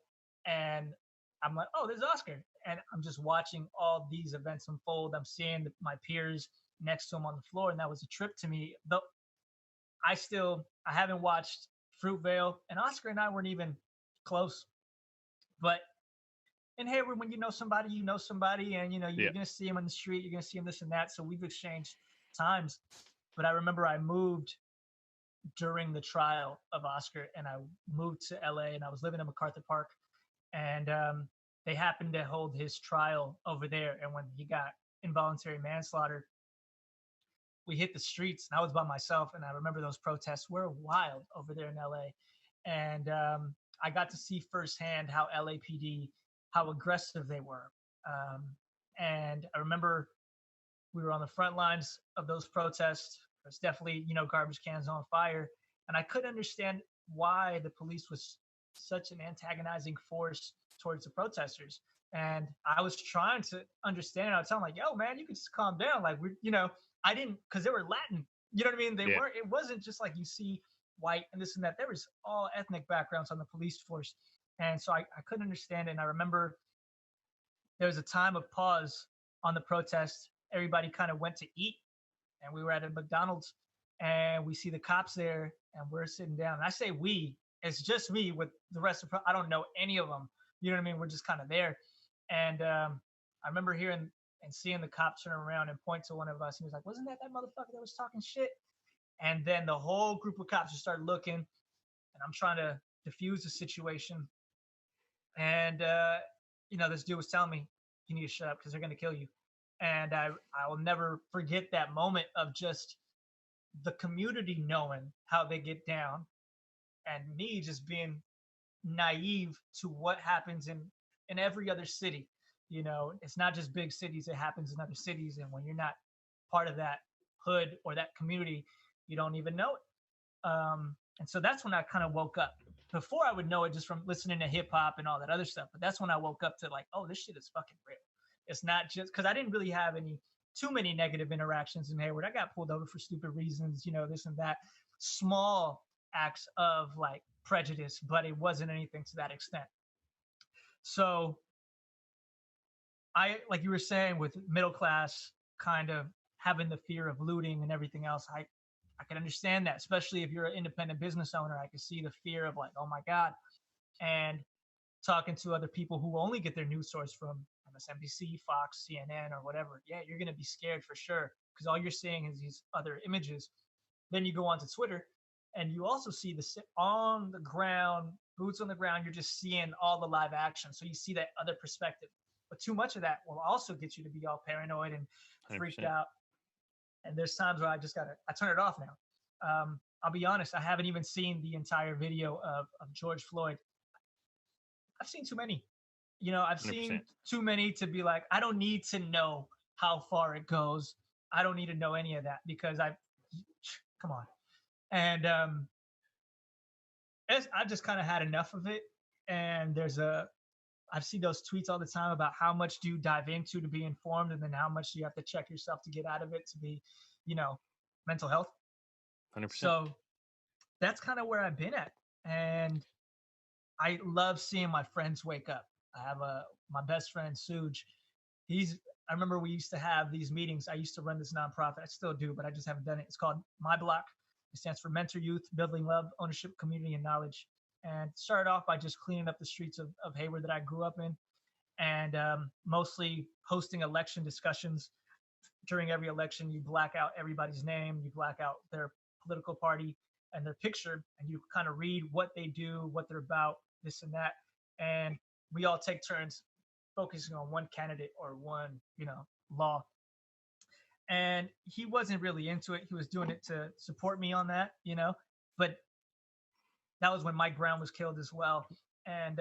And I'm like, oh, there's Oscar. And I'm just watching all these events unfold. I'm seeing my peers next to him on the floor. And that was a trip to me. Though I haven't watched Fruitvale, and Oscar and I weren't even close. But in Hayward, when you know somebody, and Yeah. you're gonna see him on the street, you're gonna see him this and that. So we've exchanged times. But I remember I moved during the trial of Oscar, and I moved to LA, and I was living in MacArthur Park, and they happened to hold his trial over there. And when he got involuntary manslaughter, we hit the streets, and I was by myself. And I remember those protests were wild over there in LA, and I got to see firsthand how LAPD, how aggressive they were. Um, and I remember we were on the front lines of those protests. There's definitely, garbage cans on fire. And I couldn't understand why the police was such an antagonizing force towards the protesters. And I was trying to understand. I was telling like, yo, man, you can just calm down. Like, I didn't, because they were Latin. You know what I mean? They Yeah. weren't, it wasn't just like you see white and this and that. There was all ethnic backgrounds on the police force. And so I couldn't understand it. And I remember there was a time of pause on the protest. Everybody kind of went to eat, and we were at a McDonald's, and we see the cops there, and we're sitting down. And I say we, it's just me with the rest of. I don't know any of them. You know what I mean? We're just kind of there, and I remember hearing and seeing the cop turn around and point to one of us. And he was like, "Wasn't that motherfucker that was talking shit?" And then the whole group of cops just started looking, and I'm trying to diffuse the situation. And this dude was telling me, "You need to shut up because they're gonna kill you." And I will never forget that moment of just the community knowing how they get down, and me just being naive to what happens in every other city. It's not just big cities; it happens in other cities. And when you're not part of that hood or that community, you don't even know it. And so that's when I kind of woke up. Before I would know it just from listening to hip hop and all that other stuff, but that's when I woke up to like, oh, this shit is fucking real. It's not just because I didn't really have too many negative interactions in Hayward. I got pulled over for stupid reasons, this and that, small acts of like prejudice, but it wasn't anything to that extent. So like you were saying, with middle class kind of having the fear of looting and everything else, I can understand that, especially if you're an independent business owner. I can see the fear of like, oh my God. And talking to other people who only get their news source from MSNBC, Fox, CNN, or whatever, yeah, you're going to be scared for sure because all you're seeing is these other images. Then you go onto Twitter and you also see the on the ground, boots on the ground. You're just seeing all the live action. So you see that other perspective. But too much of that will also get you to be all paranoid and freaked 100%. out. And there's times where I turn it off now. I'll be honest, I haven't even seen the entire video of George Floyd. I've seen too many. I've 100%. seen too many to be like, I don't need to know how far it goes. I don't need to know any of that because come on. And I've just kind of had enough of it. And I've seen those tweets all the time about how much do you dive into to be informed, and then how much do you have to check yourself to get out of it to be, mental health. 100%. So that's kind of where I've been at. And I love seeing my friends wake up. I have my best friend, Suj. I remember we used to have these meetings. I used to run this nonprofit. I still do, but I just haven't done it. It's called My Block. It stands for Mentor Youth, Building Love, Ownership, Community, and Knowledge. And started off by just cleaning up the streets of Hayward that I grew up in, and mostly hosting election discussions. During every election, you black out everybody's name, you black out their political party and their picture, and you kind of read what they do, what they're about, this and that. And we all take turns focusing on one candidate or one, law. And he wasn't really into it. He was doing it to support me on that, but that was when Mike Brown was killed as well. And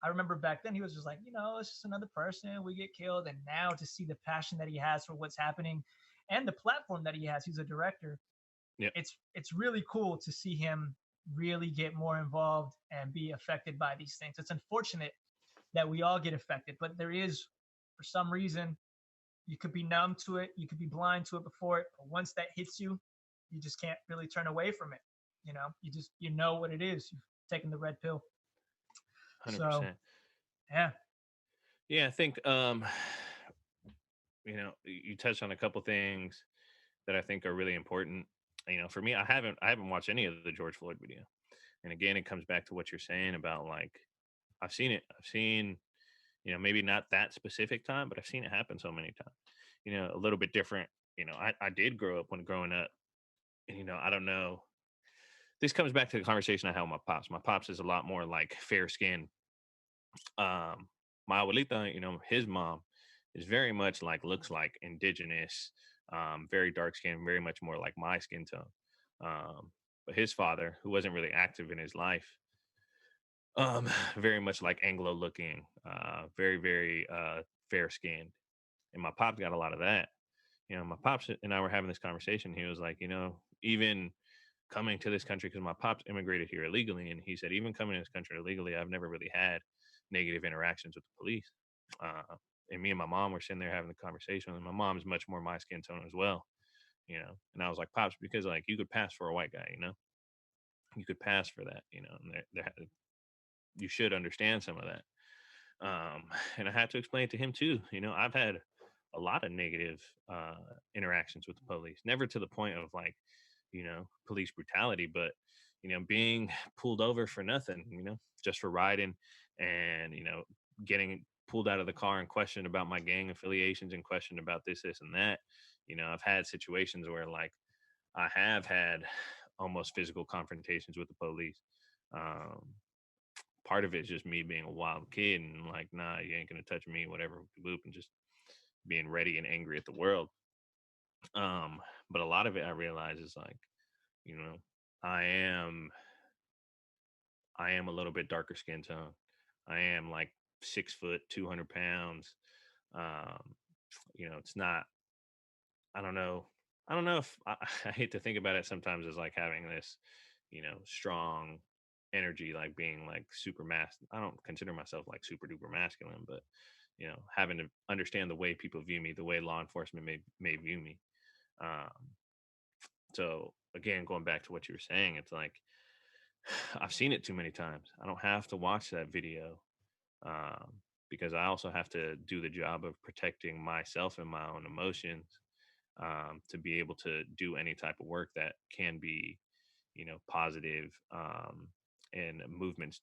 I remember back then he was just like, it's just another person. We get killed. And now to see the passion that he has for what's happening and the platform that he has, he's a director. Yep. It's really cool to see him really get more involved and be affected by these things. It's unfortunate that we all get affected, but there is, for some reason, you could be numb to it. You could be blind to it before it. But once that hits you, you just can't really turn away from it. You know what it is. You've taken the red pill. 100%. So, yeah. Yeah, I think you touched on a couple things that I think are really important. For me, I haven't watched any of the George Floyd video. And again, it comes back to what you're saying about like I've seen it. I've seen, maybe not that specific time, but I've seen it happen so many times. A little bit different. I did grow up when growing up, and I don't know. This comes back to the conversation I had with my pops. My pops is a lot more like fair skinned. My abuelita, his mom is very much like looks like indigenous, very dark skinned, very much more like my skin tone. But his father, who wasn't really active in his life, very much like Anglo looking, very, very fair skinned. And my pops got a lot of that. My pops and I were having this conversation. He was like, even coming to this country, because my pops immigrated here illegally, and he said, even coming to this country illegally, I've never really had negative interactions with the police. Uh, and me and my mom were sitting there having the conversation, and my mom is much more my skin tone as well, And I was like, pops, because like you could pass for a white guy, you could pass for that, and you should understand some of that. Um, and I had to explain it to him too. I've had a lot of negative interactions with the police, never to the point of like, police brutality, but being pulled over for nothing, just for riding, and getting pulled out of the car and questioned about my gang affiliations and questioned about this and that. I've had situations where like I have had almost physical confrontations with the police. Um, Part of it is just me being a wild kid and like, nah, you ain't gonna touch me, whatever, boop, and just being ready and angry at the world. Um, but a lot of it I realize is like, you know, I am I am a little bit darker skin tone. I am like 6 foot, 200 pounds. Um, it's not. I don't know. I don't know if I hate to think about it sometimes as like having this, strong energy, like being like super I don't consider myself like super duper masculine, but having to understand the way people view me, the way law enforcement may view me. Um, so again, going back to what you were saying, it's like I've seen it too many times. I don't have to watch that video, um, because I also have to do the job of protecting myself and my own emotions, to be able to do any type of work that can be, positive, and movements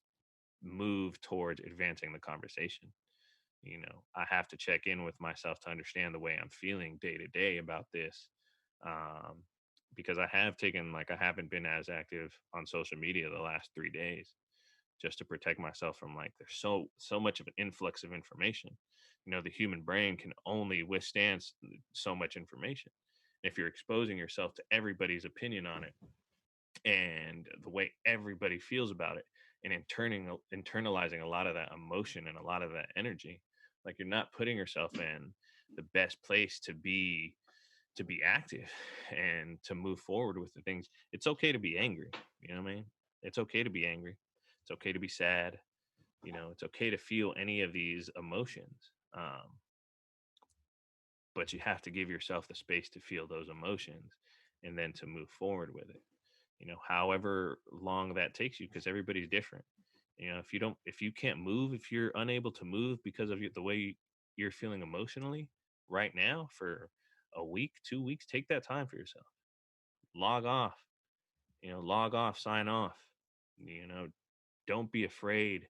move towards advancing the conversation. I have to check in with myself to understand the way I'm feeling day to day about this. Um, because I haven't been as active on social media the last 3 days, just to protect myself from like there's so much of an influx of information. The human brain can only withstand so much information. If you're exposing yourself to everybody's opinion on it and the way everybody feels about it, and internalizing a lot of that emotion and a lot of that energy, like you're not putting yourself in the best place to be active and to move forward with the things. It's okay to be angry. You know what I mean? It's okay to be angry. It's okay to be sad. It's okay to feel any of these emotions. But you have to give yourself the space to feel those emotions and then to move forward with it. However long that takes you, because everybody's different. If you can't move, if you're unable to move because of the way you're feeling emotionally right now for a week, 2 weeks, take that time for yourself. Log off, log off, sign off. You know, don't be afraid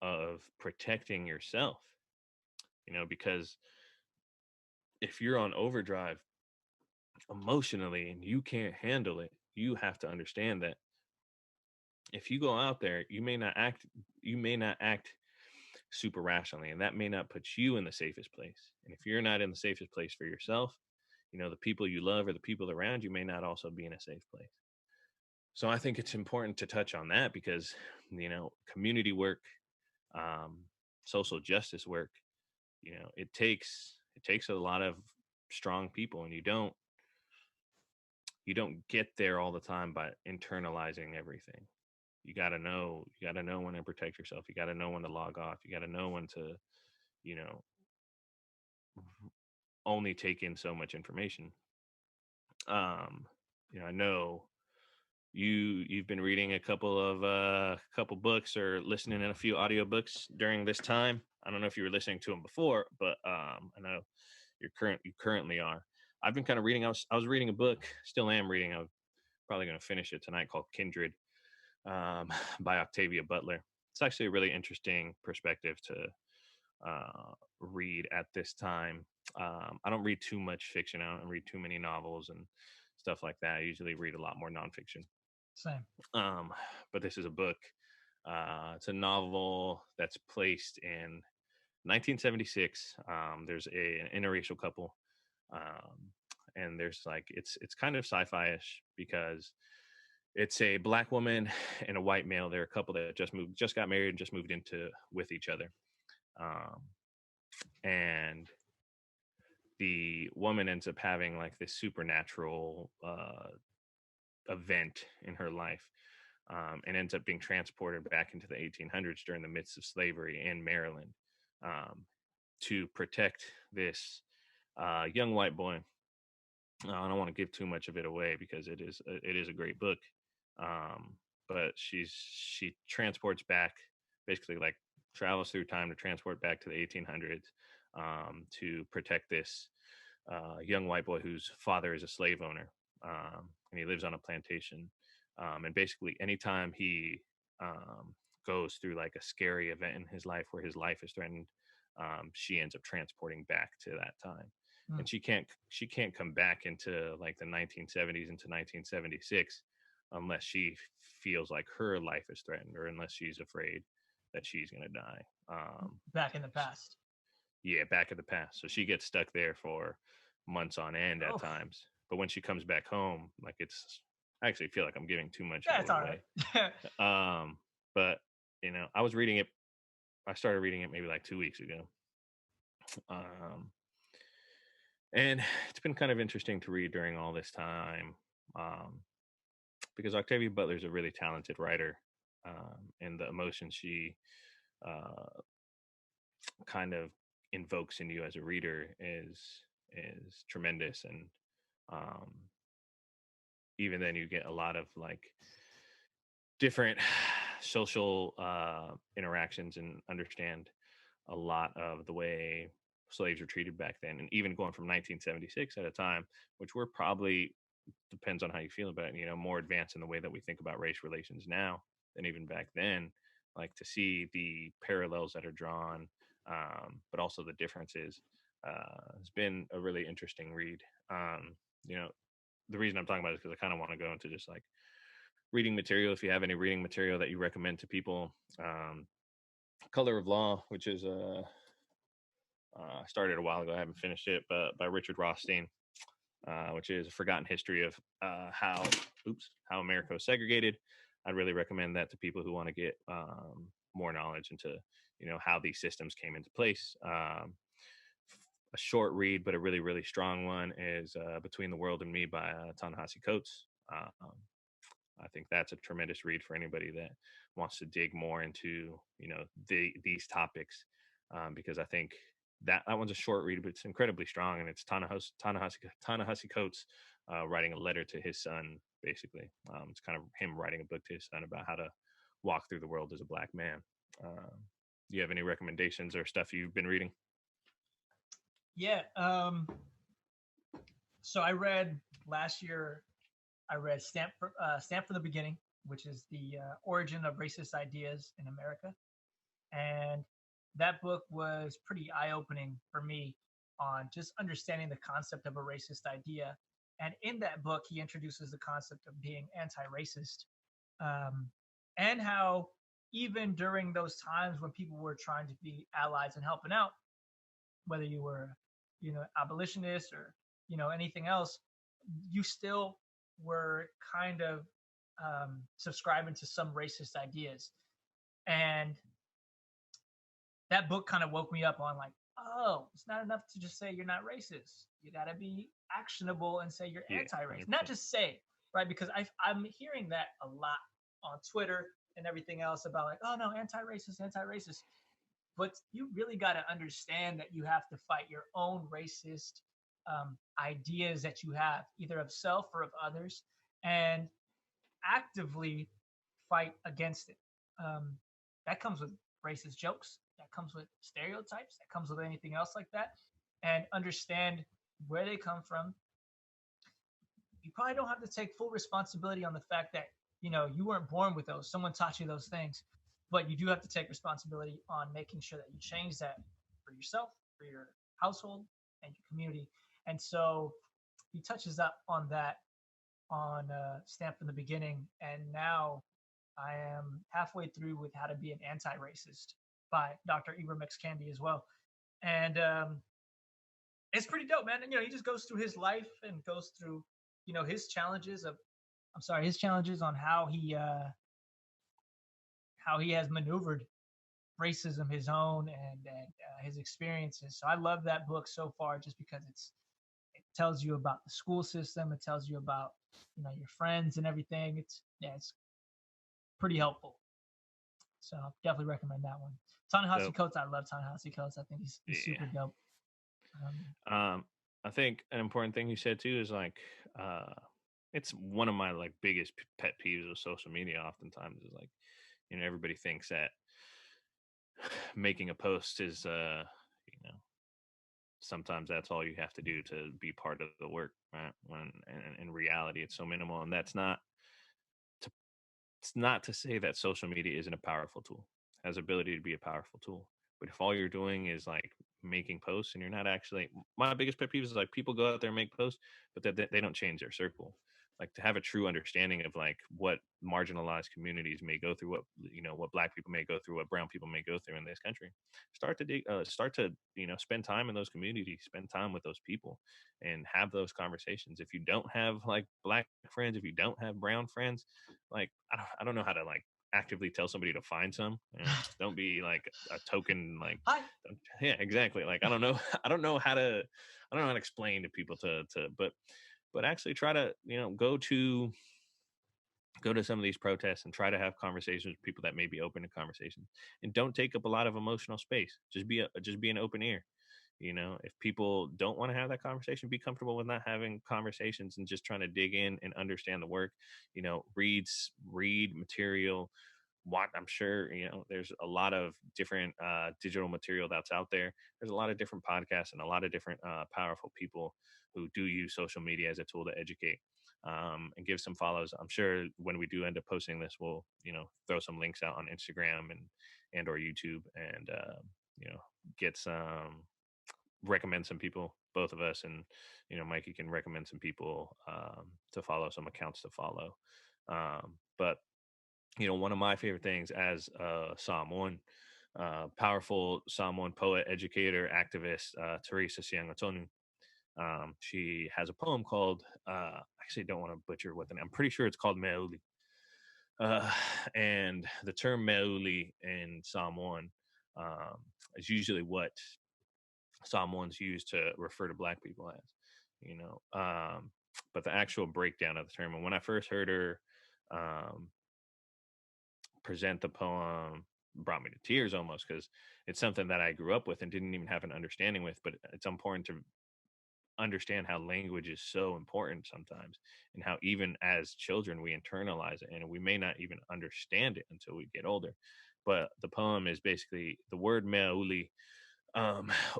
of protecting yourself, because if you're on overdrive emotionally and you can't handle it, you have to understand that if you go out there, you may not act super rationally, and that may not put you in the safest place. And if you're not in the safest place for yourself, the people you love or the people around you may not also be in a safe place. So I think it's important to touch on that because, community work, um, social justice work, it takes a lot of strong people, and you don't get there all the time by internalizing everything. You got to know when to protect yourself. You got to know when to log off. You got to know when to, you know, only take in so much information. Um, I know you've been reading a couple books or listening to a few audiobooks during this time. I don't know if you were listening to them before, but I know you currently are. I've been kind of reading. I was reading a book, still am reading. I'm probably going to finish it tonight, called Kindred, by Octavia Butler. it's actually a really interesting perspective to read at this time. I don't read too much fiction. I don't read too many novels and stuff like that. I usually read a lot more nonfiction. Same. Um, but this is a book. It's a novel that's placed in 1976. There's an interracial couple, and there's like it's kind of sci-fi-ish because it's a black woman and a white male. They're a couple that just got married and just moved into with each other. Um, and the woman ends up having like this supernatural event in her life, and ends up being transported back into the 1800s during the midst of slavery in Maryland, um, to protect this young white boy. I don't want to give too much of it away because it is a great book. Um, but she transports back, basically like travels through time to transport back to the 1800s, to protect this young white boy whose father is a slave owner, and he lives on a plantation. And basically, anytime he goes through like a scary event in his life where his life is threatened, she ends up transporting back to that time. Mm. And she can't come back into like the 1970s into 1976 unless she feels like her life is threatened or unless she's afraid that she's going to die. Back in the past. Yeah, back in the past. So she gets stuck there for months on end at Oh, times. But when she comes back home, like I actually feel like I'm giving too much of that's it all away. right. But I was reading it. I started reading it maybe like 2 weeks ago. Um, and it's been kind of interesting to read during all this time, because Octavia Butler is a really talented writer, and the emotions she uh, kind of invokes in you as a reader is tremendous. And um, even then, you get a lot of like different social interactions and understand a lot of the way slaves were treated back then. And even going from 1976 at a time, which we're probably, depends on how you feel about it, more advanced in the way that we think about race relations now than even back then. Like to see the parallels that are drawn, but also the differences, has been a really interesting read. Um, you know, the reason I'm talking about it is because I kind of want to go into just like reading material. If you have any reading material that you recommend to people, Color of Law, which is started a while ago. I haven't finished it, but by Richard Rothstein, which is a forgotten history of how America was segregated. I'd really recommend that to people who want to get more knowledge into how these systems came into place. A short read, but a really really strong one is Between the World and Me by Ta-Nehisi Coates. I think that's a tremendous read for anybody that wants to dig more into these topics, because I think that one's a short read, but it's incredibly strong, and it's Ta-Nehisi Coates writing a letter to his son. Basically, it's kind of him writing a book to his son about how to walk through the world as a black man. Do you have any recommendations or stuff you've been reading? Yeah. So I read last year. I read Stamp from the Beginning, which is the origin of racist ideas in America, and that book was pretty eye-opening for me on just understanding the concept of a racist idea. And in that book, he introduces the concept of being anti-racist, um, and how even during those times when people were trying to be allies and helping out, whether you were, abolitionist or anything else, you still were kind of subscribing to some racist ideas. And that book kind of woke me up on like, oh, it's not enough to just say you're not racist. You got to be actionable and say you're Yeah, anti-racist, 100%. not just say, right? Because I'm hearing that a lot on Twitter and everything else about like, oh no, anti-racist, anti-racist. But you really got to understand that you have to fight your own racist ideas that you have, either of self or of others, and actively fight against it. That comes with racist jokes. That comes with stereotypes. That comes with anything else like that. And understand where they come from. You probably don't have to take full responsibility on the fact that you weren't born with those. Someone taught you those things, but you do have to take responsibility on making sure that you change that for yourself, for your household, and your community. And so he touches up on that on Stamp from the Beginning, and now I am halfway through with How to Be an Anti-Racist by Dr. Ibram X. Kendi as well. And it's pretty dope, man. And, he just goes through his life and goes through, his challenges of, his challenges on how he has maneuvered racism his own and his experiences. So I love that book so far, just because it tells you about the school system. It tells you about your friends and everything. It's pretty helpful. So definitely recommend that one. Ta-Nehisi Coates, I love Ta-Nehisi Coates. I think he's super dope. I think an important thing you said too is like it's one of my like biggest pet peeves of social media oftentimes is like everybody thinks that making a post is sometimes that's all you have to do to be part of the work, right? When in reality it's so minimal. And it's not to say that social media isn't a powerful tool. It has ability to be a powerful tool. But if all you're doing is like making posts and you're not actually, my biggest pet peeve is like people go out there and make posts, but that they don't change their circle. Like to have a true understanding of like what marginalized communities may go through, what Black people may go through, what brown people may go through in this country. Start to spend time in those communities, spend time with those people, and have those conversations. If you don't have like Black friends, if you don't have brown friends, like I don't know how to like actively tell somebody to find some. Don't be like a token like Hi. yeah, exactly. Like I don't know I don't know how to explain to people but actually try to go to some of these protests and try to have conversations with people that may be open to conversation, and don't take up a lot of emotional space. Just be an open ear. If people don't want to have that conversation, be comfortable with not having conversations and just trying to dig in and understand the work. Read material. What I'm sure there's a lot of different digital material that's out there. There's a lot of different podcasts and a lot of different powerful people who do use social media as a tool to educate, and give some follows. I'm sure when we do end up posting this, we'll throw some links out on Instagram and or YouTube, and get some recommend some people, both of us, and Mikey can recommend some people to follow, some accounts to follow. But one of my favorite things as Samoan, powerful Samoan poet, educator, activist, Teresa Siangatonu. She has a poem called, I actually don't want to butcher what the name, I'm pretty sure it's called Meuli. And the term Meuli in Samoan is usually what Samoans use to refer to Black people as, but the actual breakdown of the term. And when I first heard her um, present the poem, brought me to tears almost, because it's something that I grew up with and didn't even have an understanding with. But it's important to understand how language is so important sometimes, and how even as children we internalize it and we may not even understand it until we get older. But the poem is basically the word meauli.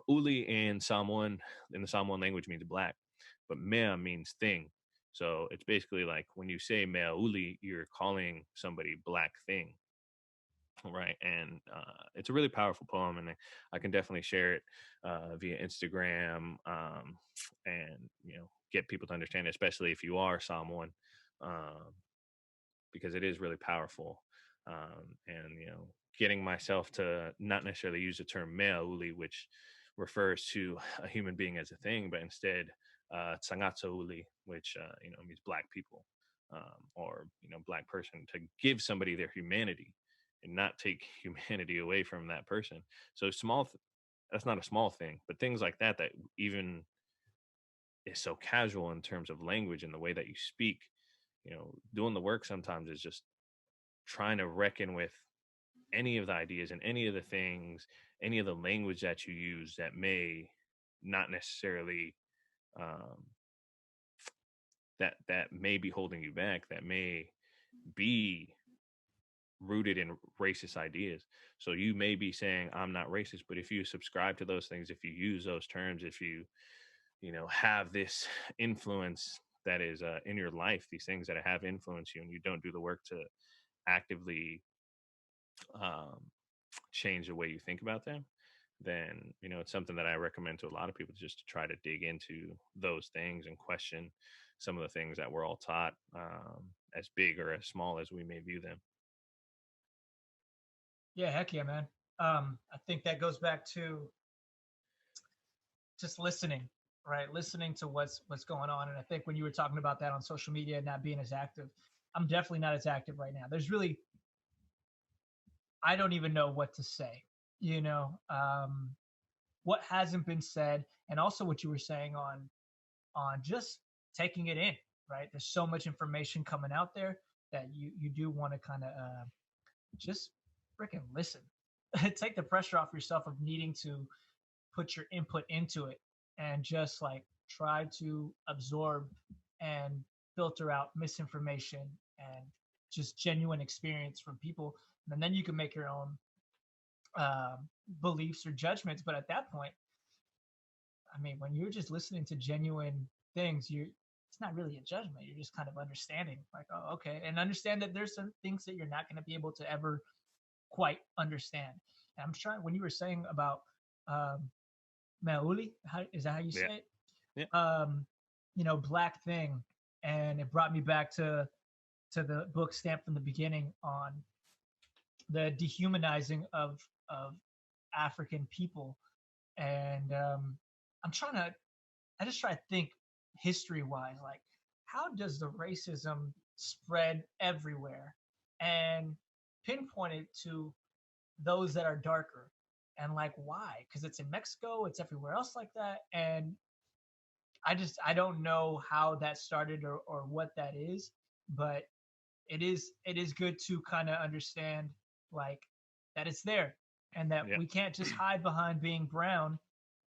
Uli in the Samoan language means black, but mea means thing. So it's basically like when you say mea uli, you're calling somebody black thing, right? And it's a really powerful poem, and I can definitely share it via Instagram, and get people to understand it, especially if you are Samoan, um, because it is really powerful. And getting myself to not necessarily use the term meauli, which refers to a human being as a thing, but instead tsangatsauli, which means black people, or black person, to give somebody their humanity and not take humanity away from that person. So that's not a small thing, but things like that even is so casual in terms of language and the way that you speak. Doing the work sometimes is just trying to reckon with any of the ideas and any of the things, any of the language that you use that may not necessarily um, that may be holding you back, that may be rooted in racist ideas. So you may be saying I'm not racist, but if you subscribe to those things, if you use those terms, if you have this influence that is in your life, these things that have influenced you, and you don't do the work to actively um, change the way you think about them, then it's something that I recommend to a lot of people, just to try to dig into those things and question some of the things that we're all taught, as big or as small as we may view them. Yeah, heck yeah, man. I think that goes back to just listening, right? Listening to what's going on. And I think when you were talking about that on social media, not being as active, I'm definitely not as active right now. There's really, I don't even know what to say, you know, what hasn't been said, and also what you were saying on just taking it in, right? There's so much information coming out there that you do want to kind of just freaking listen. Take the pressure off yourself of needing to put your input into it, and just like try to absorb and filter out misinformation and just genuine experience from people. And then you can make your own beliefs or judgments. But at that point, I mean, when you're just listening to genuine things, it's not really a judgment. You're just kind of understanding, like, oh, okay, and understand that there's some things that you're not going to be able to ever quite understand. And I'm trying, when you were saying about um, Mauli, is that how you Yeah. say it? Yeah. Black thing, and it brought me back to the book Stamped from the Beginning on the dehumanizing of African people. And I just try to think history wise, like, how does the racism spread everywhere and pinpoint it to those that are darker, and like, why? Because it's in Mexico, it's everywhere else like that. And I don't know how that started, or what that is, but it is good to kind of understand, like, that it's there, and that Yeah. we can't just hide behind being brown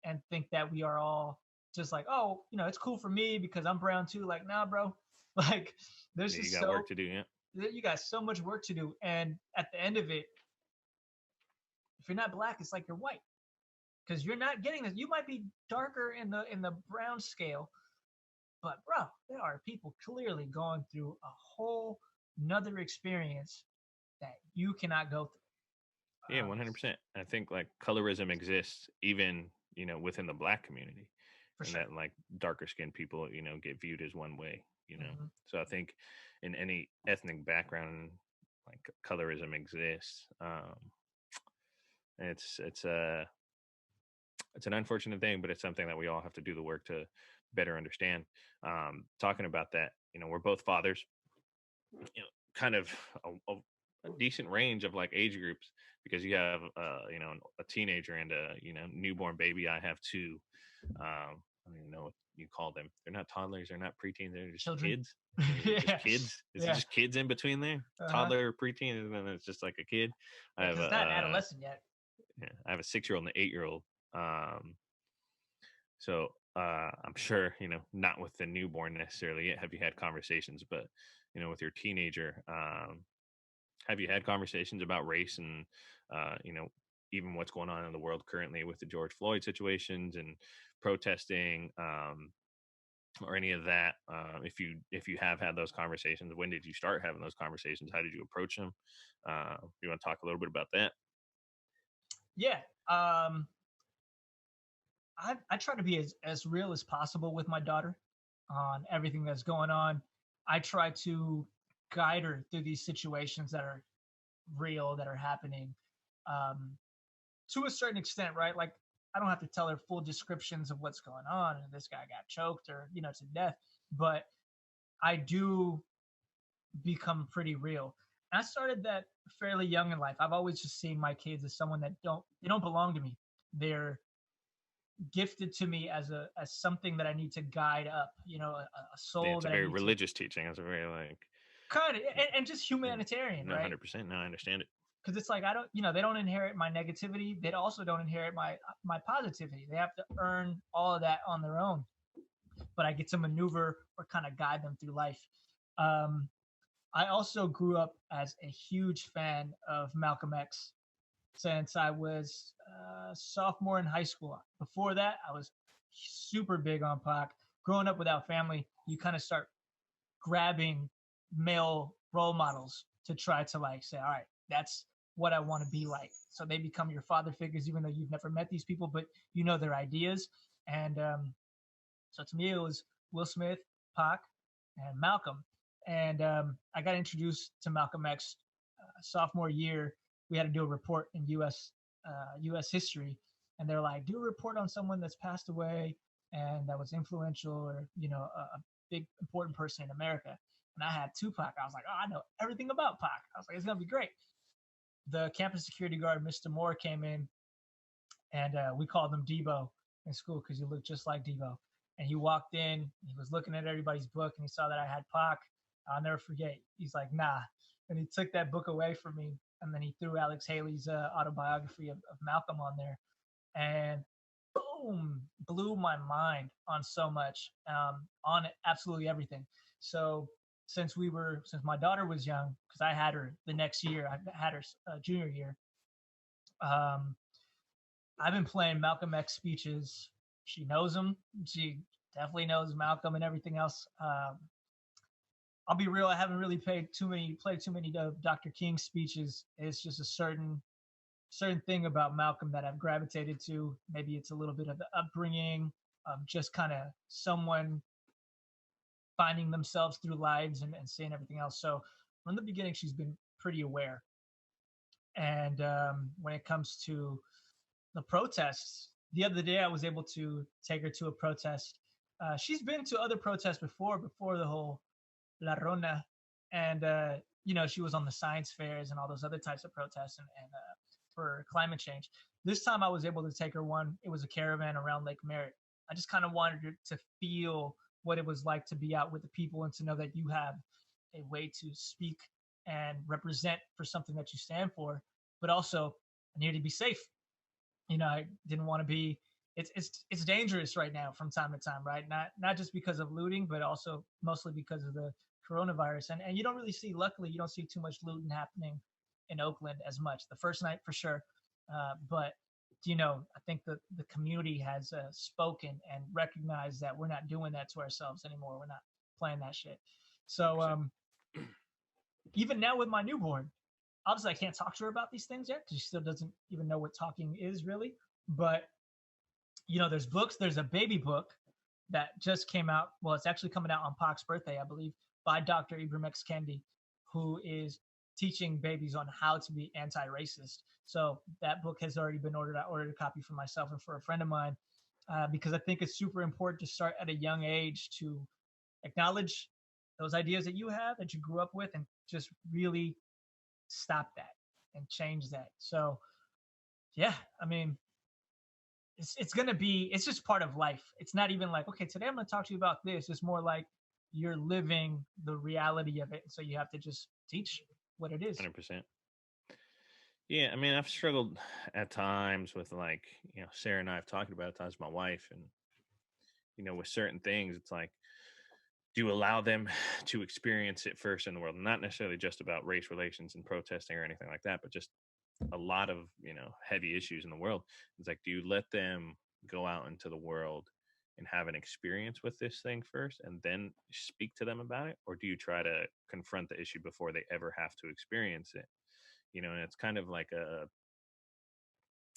and think that we are all just like, oh, it's cool for me because I'm brown too. Like, nah, bro. Like, there's Yeah, you just got work to do. Yeah. you got so much work to do. And at the end of it, if you're not black, it's like you're white, because you're not getting this. You might be darker in the brown scale, but bro, there are people clearly going through a whole another experience that you cannot go through. Yeah, 100%. I think like colorism exists even, within the black community, For and sure. that like darker skinned people, get viewed as one way. Mhm. So I think in any ethnic background, like colorism exists. It's an unfortunate thing, but it's something that we all have to do the work to better understand. Talking about that, we're both fathers, kind of a decent range of like age groups, because you have a teenager and a newborn baby. I have two. I don't even know what you call them. They're not toddlers. They're not preteens. They're just Children. kids. They're just Yeah. kids. Is it Yeah. just kids in between there? Uh-huh. Toddler, preteen, and then it's just like a kid. I Yeah, have because a it's not an adolescent yet. yeah, I have a 6-year-old and an 8-year-old. Um, so I'm sure, not with the newborn necessarily yet have you had conversations, but with your teenager, have you had conversations about race and even what's going on in the world currently with the George Floyd situations and protesting, or any of that? If you have had those conversations, when did you start having those conversations? How did you approach them? You want to talk a little bit about that? Yeah. I try to be as real as possible with my daughter on everything that's going on. I try to guide her through these situations that are real, that are happening, um, to a certain extent, right? Like, I don't have to tell her full descriptions of what's going on and this guy got choked or, to death, but I do become pretty real. And I started that fairly young in life. I've always just seen my kids as someone that don't belong to me. They're gifted to me as something that I need to guide up, a Yeah, soul it's a that I very need to religious teaching. It's a very like kind of, and just humanitarian, no, right? 100%. No, I understand it. Because it's like, I don't, they don't inherit my negativity. They also don't inherit my positivity. They have to earn all of that on their own. But I get to maneuver or kind of guide them through life. Um, I also grew up as a huge fan of Malcolm X since I was sophomore in high school. Before that, I was super big on Pac. Growing up without family, you kind of start grabbing male role models to try to, like, say, all right, what I want to be like. So they become your father figures, even though you've never met these people, but you know their ideas. And so to me, it was Will Smith, Pac, and Malcolm. And I got introduced to Malcolm X sophomore year. We had to do a report in U.S. history, and they're like, do a report on someone that's passed away and that was influential, or a big important person in America. And I had Tupac. I was like, oh, I know everything about Pac. I was like, it's gonna be great. The campus security guard, Mr. Moore, came in, and we called him Debo in school because he looked just like Debo. And he walked in, he was looking at everybody's book, and he saw that I had Pac. I'll never forget. He's like, nah. And he took that book away from me, and then he threw Alex Haley's autobiography of Malcolm on there. And boom, blew my mind on so much, on absolutely everything. So since my daughter was young, because I had her the next year, I had her junior year. Um, I've been playing Malcolm X speeches. She knows them. She definitely knows Malcolm and everything else. I'll be real. I haven't really played too many Dr. King speeches. It's just a certain thing about Malcolm that I've gravitated to. Maybe it's a little bit of the upbringing, just kind of someone finding themselves through lives and seeing everything else. So from the beginning, she's been pretty aware. And when it comes to the protests, the other day I was able to take her to a protest. She's been to other protests before the whole La Rona, and she was on the science fairs and all those other types of protests and for climate change. This time I was able to take her one. It was a caravan around Lake Merritt. I just kind of wanted her to feel what it was like to be out with the people and to know that you have a way to speak and represent for something that you stand for, but also I needed to be safe. I didn't want to be. It's dangerous right now from time to time, right? Not just because of looting, but also mostly because of the coronavirus. And you don't really see. Luckily, you don't see too much looting happening in Oakland as much. The first night for sure, but I think the community has spoken and recognized that we're not doing that to ourselves anymore. We're not playing that shit. So even now with my newborn, obviously I can't talk to her about these things yet because she still doesn't even know what talking is really. But there's books. There's a baby book that just came out. Well, it's actually coming out on Pac's birthday, I believe, by Dr. Ibram X. Kendi, who is teaching babies on how to be anti-racist. So that book has already been ordered. I ordered a copy for myself and for a friend of mine because I think it's super important to start at a young age to acknowledge those ideas that you have, that you grew up with, and just really stop that and change that. So yeah, I mean, it's gonna be, it's just part of life. It's not even like, okay, today I'm gonna talk to you about this. It's more like you're living the reality of it. So you have to just teach what it is. 100%. Yeah, I mean, I've struggled at times with like, Sarah and I have talked about it at times with my wife, and with certain things, it's like, do you allow them to experience it first in the world? Not necessarily just about race relations and protesting or anything like that, but just a lot of heavy issues in the world. It's like, do you let them go out into the world and have an experience with this thing first and then speak to them about it, or do you try to confront the issue before they ever have to experience it? And it's kind of like a,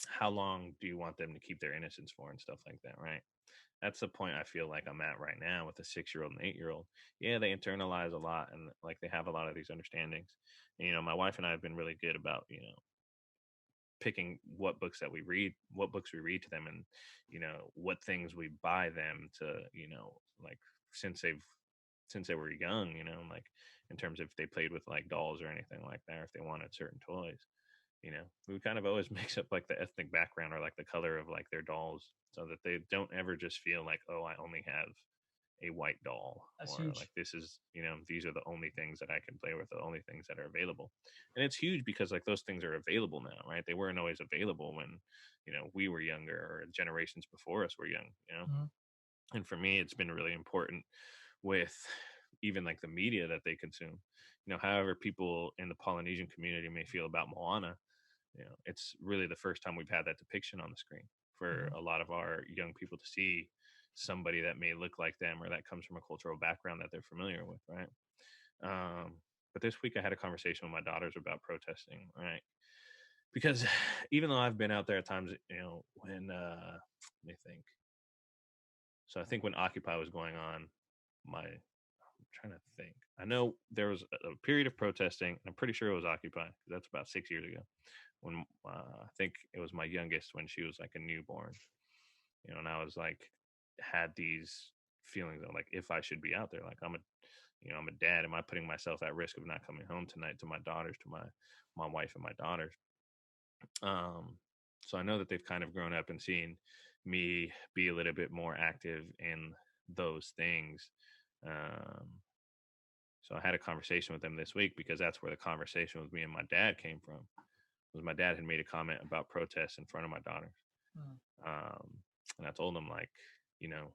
how long do you want them to keep their innocence for and stuff like that, right? That's the point I feel like I'm at right now with a 6-year-old and 8-year-old. Yeah, they internalize a lot and like they have a lot of these understandings. And, my wife and I have been really good about, picking what books that we read, what books we read to them, and what things we buy them to, like since they were young, like in terms of if they played with like dolls or anything like that, or if they wanted certain toys. We kind of always mix up like the ethnic background or like the color of like their dolls so that they don't ever just feel like, oh, I only have a white doll, That's or huge. like this is, these are the only things that I can play with, the only things that are available. And it's huge because like those things are available now, right? They weren't always available when we were younger, or generations before us were young. Mm-hmm. And for me, it's been really important with even like the media that they consume. However people in the Polynesian community may feel about Moana, it's really the first time we've had that depiction on the screen for Mm-hmm. a lot of our young people to see somebody that may look like them or that comes from a cultural background that they're familiar with, right? But this week I had a conversation with my daughters about protesting, right? because even though I've been out there at times, when let me think. So I think when Occupy was going on, I'm trying to think. I know there was a period of protesting. And I'm pretty sure it was Occupy. 'Cause that's about 6 years ago. When I think it was my youngest when she was like a newborn. And I was like, had these feelings of like if I should be out there, like I'm a dad. Am I putting myself at risk of not coming home tonight to my daughters, to my wife and my daughters? Um, so I know that they've kind of grown up and seen me be a little bit more active in those things. Um, so I had a conversation with them this week because that's where the conversation with me and my dad came from. Was my dad had made a comment about protests in front of my daughters, Mm. um, and I told him like, you know,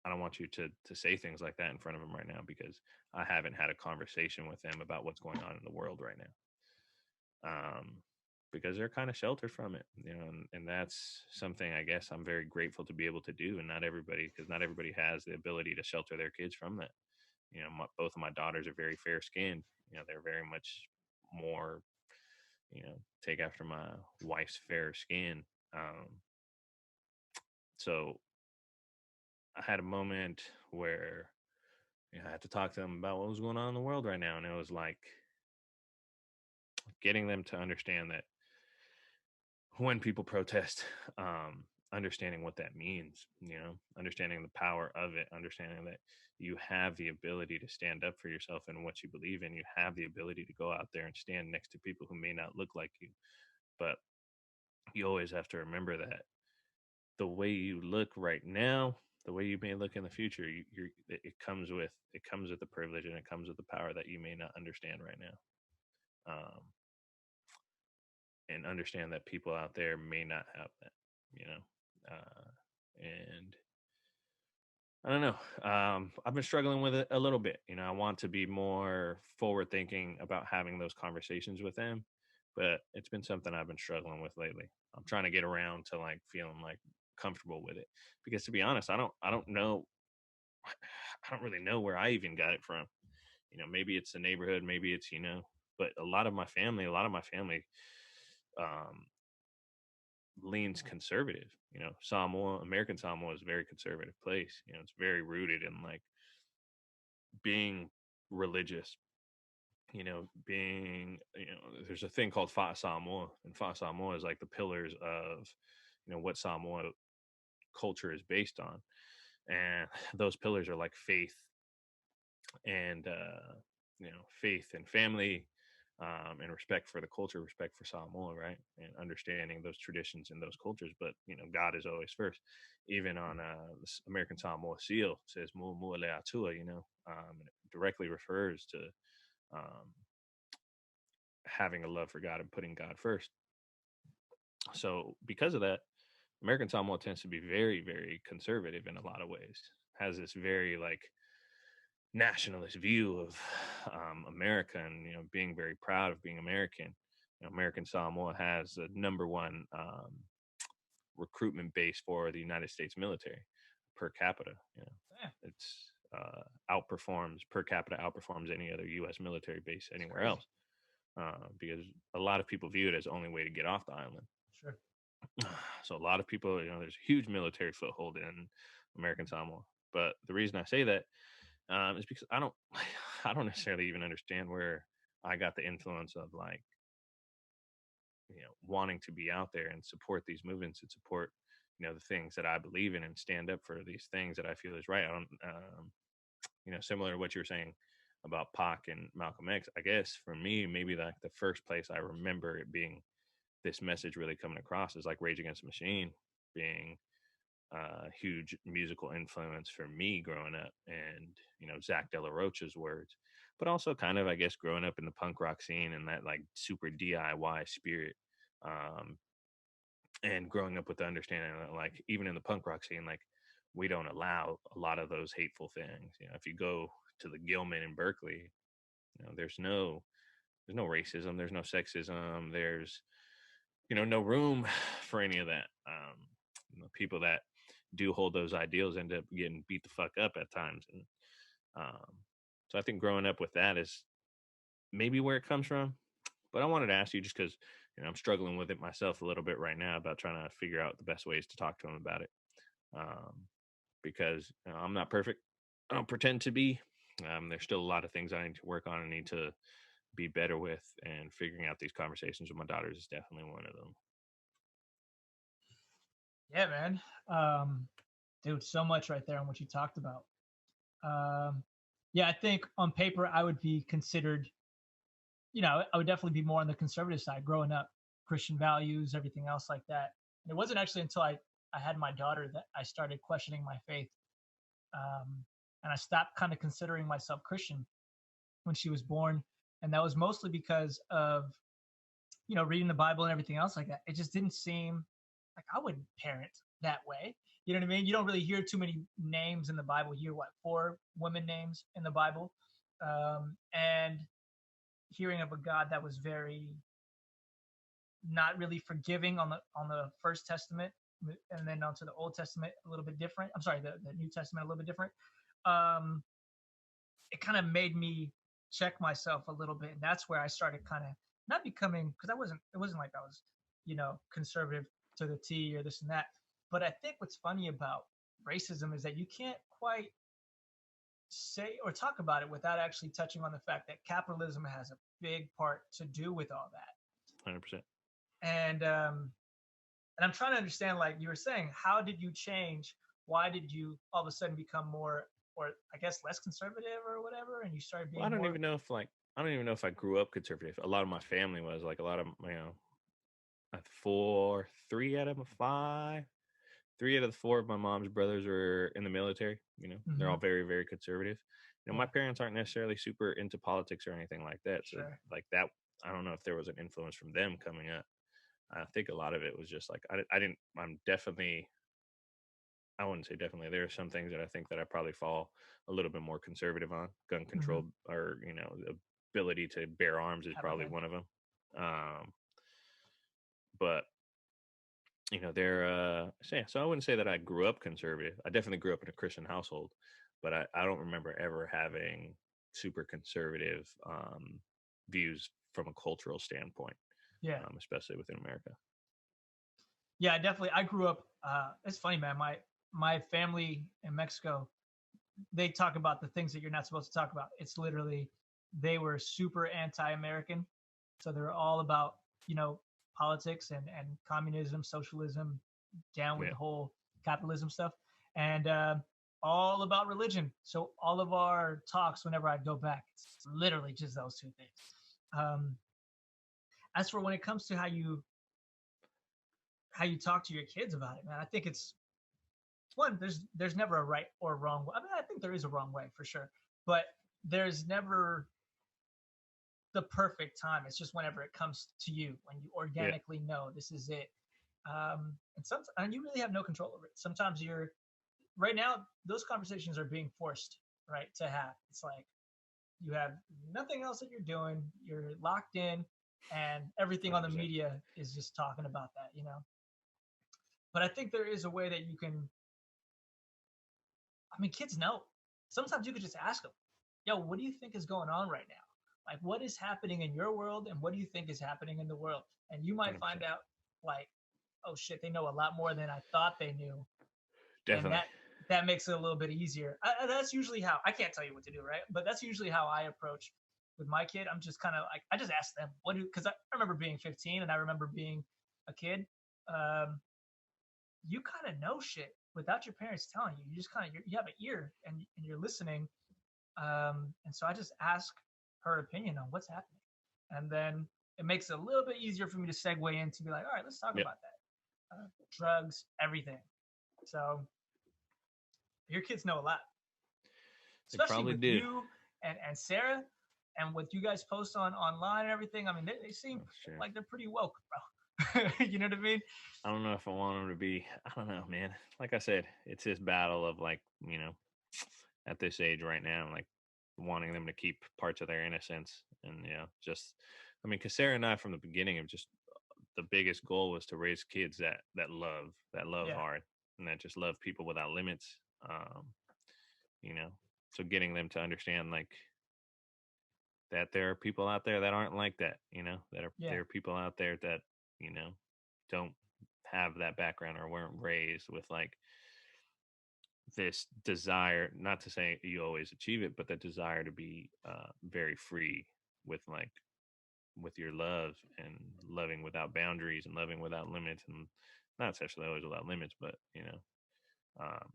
I don't want you to say things like that in front of them right now because I haven't had a conversation with them about what's going on in the world right now. Because they're kind of sheltered from it, and that's something I guess I'm very grateful to be able to do. And because not everybody has the ability to shelter their kids from that. Both of my daughters are very fair skinned. They're very much more, take after my wife's fair skin. So I had a moment where I had to talk to them about what was going on in the world right now. And it was like getting them to understand that when people protest, understanding what that means, understanding the power of it, understanding that you have the ability to stand up for yourself and what you believe in. You have the ability to go out there and stand next to people who may not look like you. But you always have to remember that the way you look right now, the way you may look in the future, it comes with the privilege and it comes with the power that you may not understand right now. And understand that people out there may not have that, you know. And I don't know. I've been struggling with it a little bit. I want to be more forward thinking about having those conversations with them, but it's been something I've been struggling with lately. I'm trying to get around to like feeling like comfortable with it because to be honest, I don't know. I don't really know where I even got it from. Maybe it's the neighborhood, maybe it's, but a lot of my family um, leans conservative. American Samoa is a very conservative place. It's very rooted in like being religious. There's a thing called Fa Samoa, and Fa Samoa is like the pillars of what Samoa culture is based on, and those pillars are like faith and faith and family, and respect for the culture, respect for Samoa, right? And understanding those traditions and those cultures. But God is always first. Even on this American Samoa seal it says "Mu Mu Le Atua," and it directly refers to um, having a love for God and putting God first. So because of that, American Samoa tends to be very, very conservative in a lot of ways. Has this very like nationalist view of America and being very proud of being American. American Samoa has the number one recruitment base for the United States military per capita. Yeah, It's outperforms per capita outperforms any other U.S. military base it's anywhere crazy. else because a lot of people view it as the only way to get off the island. Sure. So a lot of people, there's a huge military foothold in American Samoa. But the reason I say that is because I don't, I don't necessarily even understand where I got the influence of like, wanting to be out there and support these movements and support, the things that I believe in and stand up for these things that I feel is right. I don't, similar to what you were saying about Pac and Malcolm X. I guess for me, maybe like the first place I remember it being this message really coming across is like Rage Against the Machine being a huge musical influence for me growing up, and Zach De La Rocha's words, but also kind of I guess growing up in the punk rock scene and that like super DIY spirit, um, and growing up with the understanding that like even in the punk rock scene, like we don't allow a lot of those hateful things. If you go to the Gilman in Berkeley, there's no racism, there's no sexism, there's no room for any of that. People that do hold those ideals end up getting beat the fuck up at times, and um, so I think growing up with that is maybe where it comes from. But I wanted to ask you, just because I'm struggling with it myself a little bit right now about trying to figure out the best ways to talk to them about it. Um, because I'm not perfect. I don't pretend to be. There's still a lot of things I need to work on and need to be better with, and figuring out these conversations with my daughters is definitely one of them. Yeah, man. Um, Dude, so much right there on what you talked about. Um, yeah, I think on paper I would be considered, I would definitely be more on the conservative side growing up, Christian values, everything else like that. And it wasn't actually until I had my daughter that I started questioning my faith. Um, and I stopped kind of considering myself Christian when she was born. And that was mostly because of, reading the Bible and everything else like that. It just didn't seem like I would parent that way. You know what I mean? You don't really hear too many names in the Bible. You hear what, four women names in the Bible, and hearing of a God that was very not really forgiving on the First Testament, and then onto the Old Testament a little bit different. I'm sorry, the New Testament a little bit different. Um, it kind of made me check myself a little bit, and that's where I started kind of not becoming, because it wasn't like I was conservative to the T or this and that. But I think what's funny about racism is that you can't quite say or talk about it without actually touching on the fact that capitalism has a big part to do with all that. 100%. And I'm trying to understand, like you were saying, how did you change? Why did you all of a sudden become more, or I guess less conservative or whatever, and you started Well, I being don't more? even know if I don't even know if I grew up conservative. A lot of my family was like a lot of four, three out of my five, three out of the four of my mom's brothers are in the military. They're Hmm. all very, very conservative. My Yeah, parents aren't necessarily super into politics or anything like that. So sure. like that, I don't know if there was an influence from them coming up. I think a lot of it was just like I didn't. I'm definitely. I wouldn't say definitely. There are some things that I think that I probably fall a little bit more conservative on. Gun Hmm. control, or the ability to bear arms is Have a probably gun. one of them. But they're so I wouldn't say that I grew up conservative. I definitely grew up in a Christian household, but I don't remember ever having super conservative views from a cultural standpoint, Yeah, especially within America. yeah, definitely. I grew up. It's funny, man. My family in Mexico, they talk about the things that you're not supposed to talk about. It's literally, they were super anti-American, so they're all about you know politics and communism, socialism, down with Yeah, the whole capitalism stuff, and all about religion. So all of our talks, whenever I go back, it's literally just those two things. Um, as for when it comes to how you talk to your kids about it, man, I think it's one. There's never a right or wrong way. I mean, I think there is a wrong way for sure, but there's never the perfect time. It's just whenever it comes to you, when you yeah, organically know this is it. And you really have no control over it. Sometimes you're right now, those conversations are being forced, right, to have. It's like you have nothing else that you're doing. You're locked in, and everything on the 100%. media is just talking about that. But I think there is a way that you can. I mean, kids know. Sometimes you could just ask them, "Yo, what do you think is going on right now? Like, what is happening in your world, and what do you think is happening in the world?" And you might find 100%. out, like, "Oh shit, they know a lot more than I thought they knew," and Definitely. that makes it a little bit easier. That's usually how I can't tell you what to do, right? But that's usually how I approach with my kid. I'm just kind of like I just ask them what do because I remember being 15 and I remember being a kid. Um, you kind of know shit without your parents telling you. You just kind of you have an ear and you're listening. And so I just ask her opinion on what's happening, and then it makes it a little bit easier for me to segue into be like, all right, let's talk Yep. about that. Drugs, everything. So your kids know a lot, They especially probably with do. you and Sarah, and what you guys post on online and everything. I mean, they seem That's true. like they're pretty woke, bro. You know what I mean? I don't know if I want them to be. I don't know, man. Like I said, it's this battle of at this age right now, like wanting them to keep parts of their innocence, and just, I mean, because Sarah and I from the beginning of just the biggest goal was to raise kids that love Yeah. hard, and that just love people without limits. Um, you know, so getting them to understand, like, that there are people out there that aren't like that, Yeah. there are people out there that, you know, don't have that background or weren't raised with like this desire, not to say you always achieve it, but the desire to be very free with like with your love and loving without boundaries and loving without limits, and not necessarily always without limits, but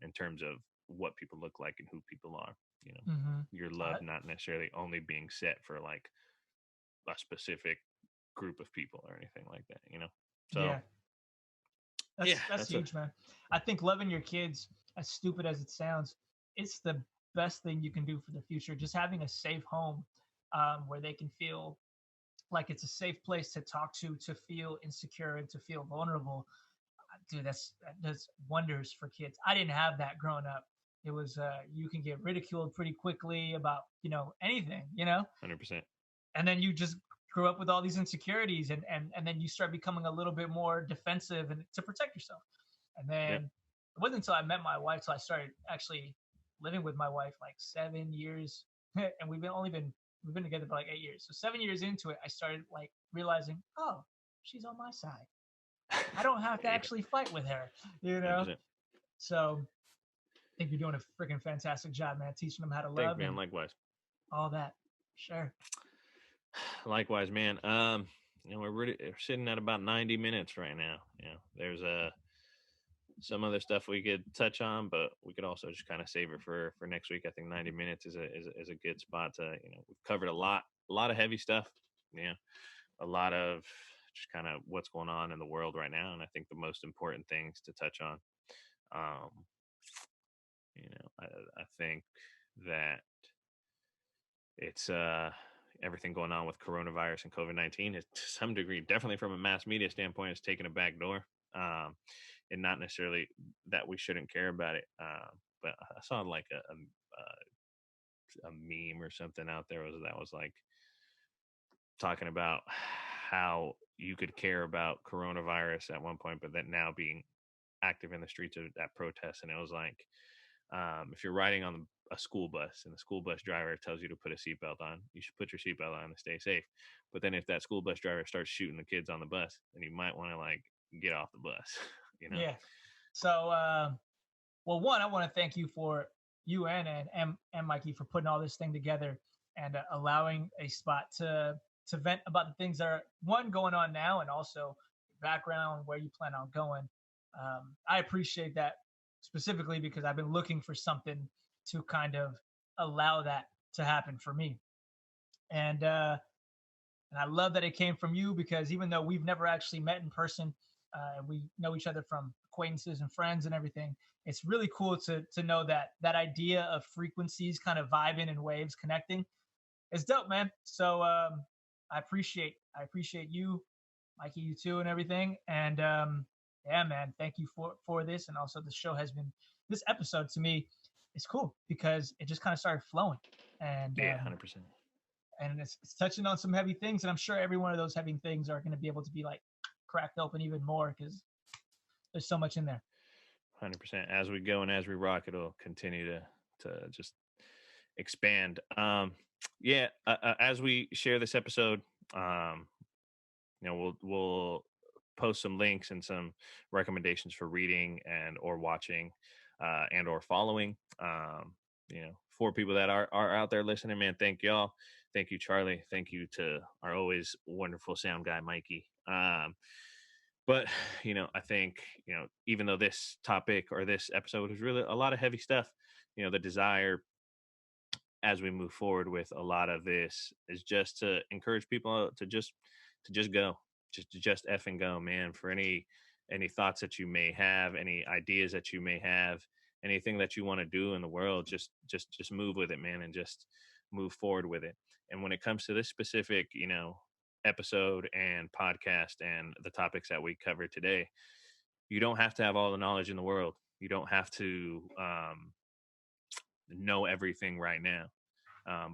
in terms of what people look like and who people are, you know, Mm-hmm. your love not necessarily only being set for like a specific group of people or anything like that, So Yeah. yeah, That's that's a huge, man. I think loving your kids, as stupid as it sounds, it's the best thing you can do for the future. Just having a safe home where they can feel like it's a safe place to talk to feel insecure and to feel vulnerable. Dude, that does wonders for kids. I didn't have that growing up. It was you can get ridiculed pretty quickly about anything, 100%. and then you just grew up with all these insecurities, and then you start becoming a little bit more defensive and to protect yourself. And Yep. then it wasn't until I met my wife till I started actually living with my wife like 7 years, and we've been together for like 8 years. So 7 years into it, I started like realizing, oh, she's on my side. I don't have to Yeah, actually fight with her, you know. 100%. So I think you're doing a freaking fantastic job, man, teaching them how to Thanks, love man. and Likewise. all that. Sure. Likewise, man. We're sitting at about 90 minutes right now. There's some other stuff we could touch on, but we could also just kind of save it for next week. I think 90 minutes is a good spot to, we've covered a lot of heavy stuff, a lot of just kind of what's going on in the world right now. And I think the most important things to touch on, um, I think that it's everything going on with coronavirus and COVID-19 is to some degree, definitely from a mass media standpoint, is taking a back door, and not necessarily that we shouldn't care about it. But I saw like a meme or something out there that was like talking about how you could care about coronavirus at one point, but then now being active in the streets of that protest, and it was like, if you're riding on a school bus and the school bus driver tells you to put a seatbelt on, you should put your seatbelt on to stay safe. But then if that school bus driver starts shooting the kids on the bus, then you might want to like get off the bus, Yeah. So, well, one, I want to thank you for you and Mikey for putting all this thing together and allowing a spot to vent about the things that are one going on now and also background where you plan on going. I appreciate that specifically because I've been looking for something to kind of allow that to happen for me. And I love that it came from you because even though we've never actually met in person, we know each other from acquaintances and friends and everything. It's really cool to know that that idea of frequencies kind of vibing and waves connecting is dope, man. So I appreciate you, Mikey, you too, and everything. And yeah, man, thank you for this. And also, the show has been this episode to me is cool because it just kind of started flowing. And Yeah, 100%. and it's touching on some heavy things, and I'm sure every one of those heavy things are going to be able to be like cracked open even more because there's so much in there. 100%. As we go and as we rock, it'll continue to just expand. Yeah, as we share this episode, um, we'll post some links and some recommendations for reading and or watching, and or following. For people that are out there listening, man, thank y'all. Thank you, Charlie. Thank you to our always wonderful sound guy, Mikey. But I think even though this topic or this episode is really a lot of heavy stuff, the desire as we move forward with a lot of this is just to encourage people to just go, just effing go, man. For any thoughts that you may have, any ideas that you may have, anything that you want to do in the world, just move with it, man, and just move forward with it. And when it comes to this specific episode and podcast and the topics that we covered today, you don't have to have all the knowledge in the world. You don't have to know everything right now.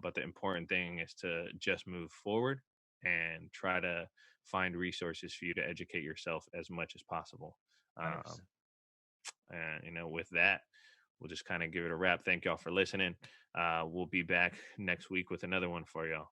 But the important thing is to just move forward and try to find resources for you to educate yourself as much as possible. 100%. And with that, we'll just kind of give it a wrap. Thank y'all for listening. We'll be back next week with another one for y'all.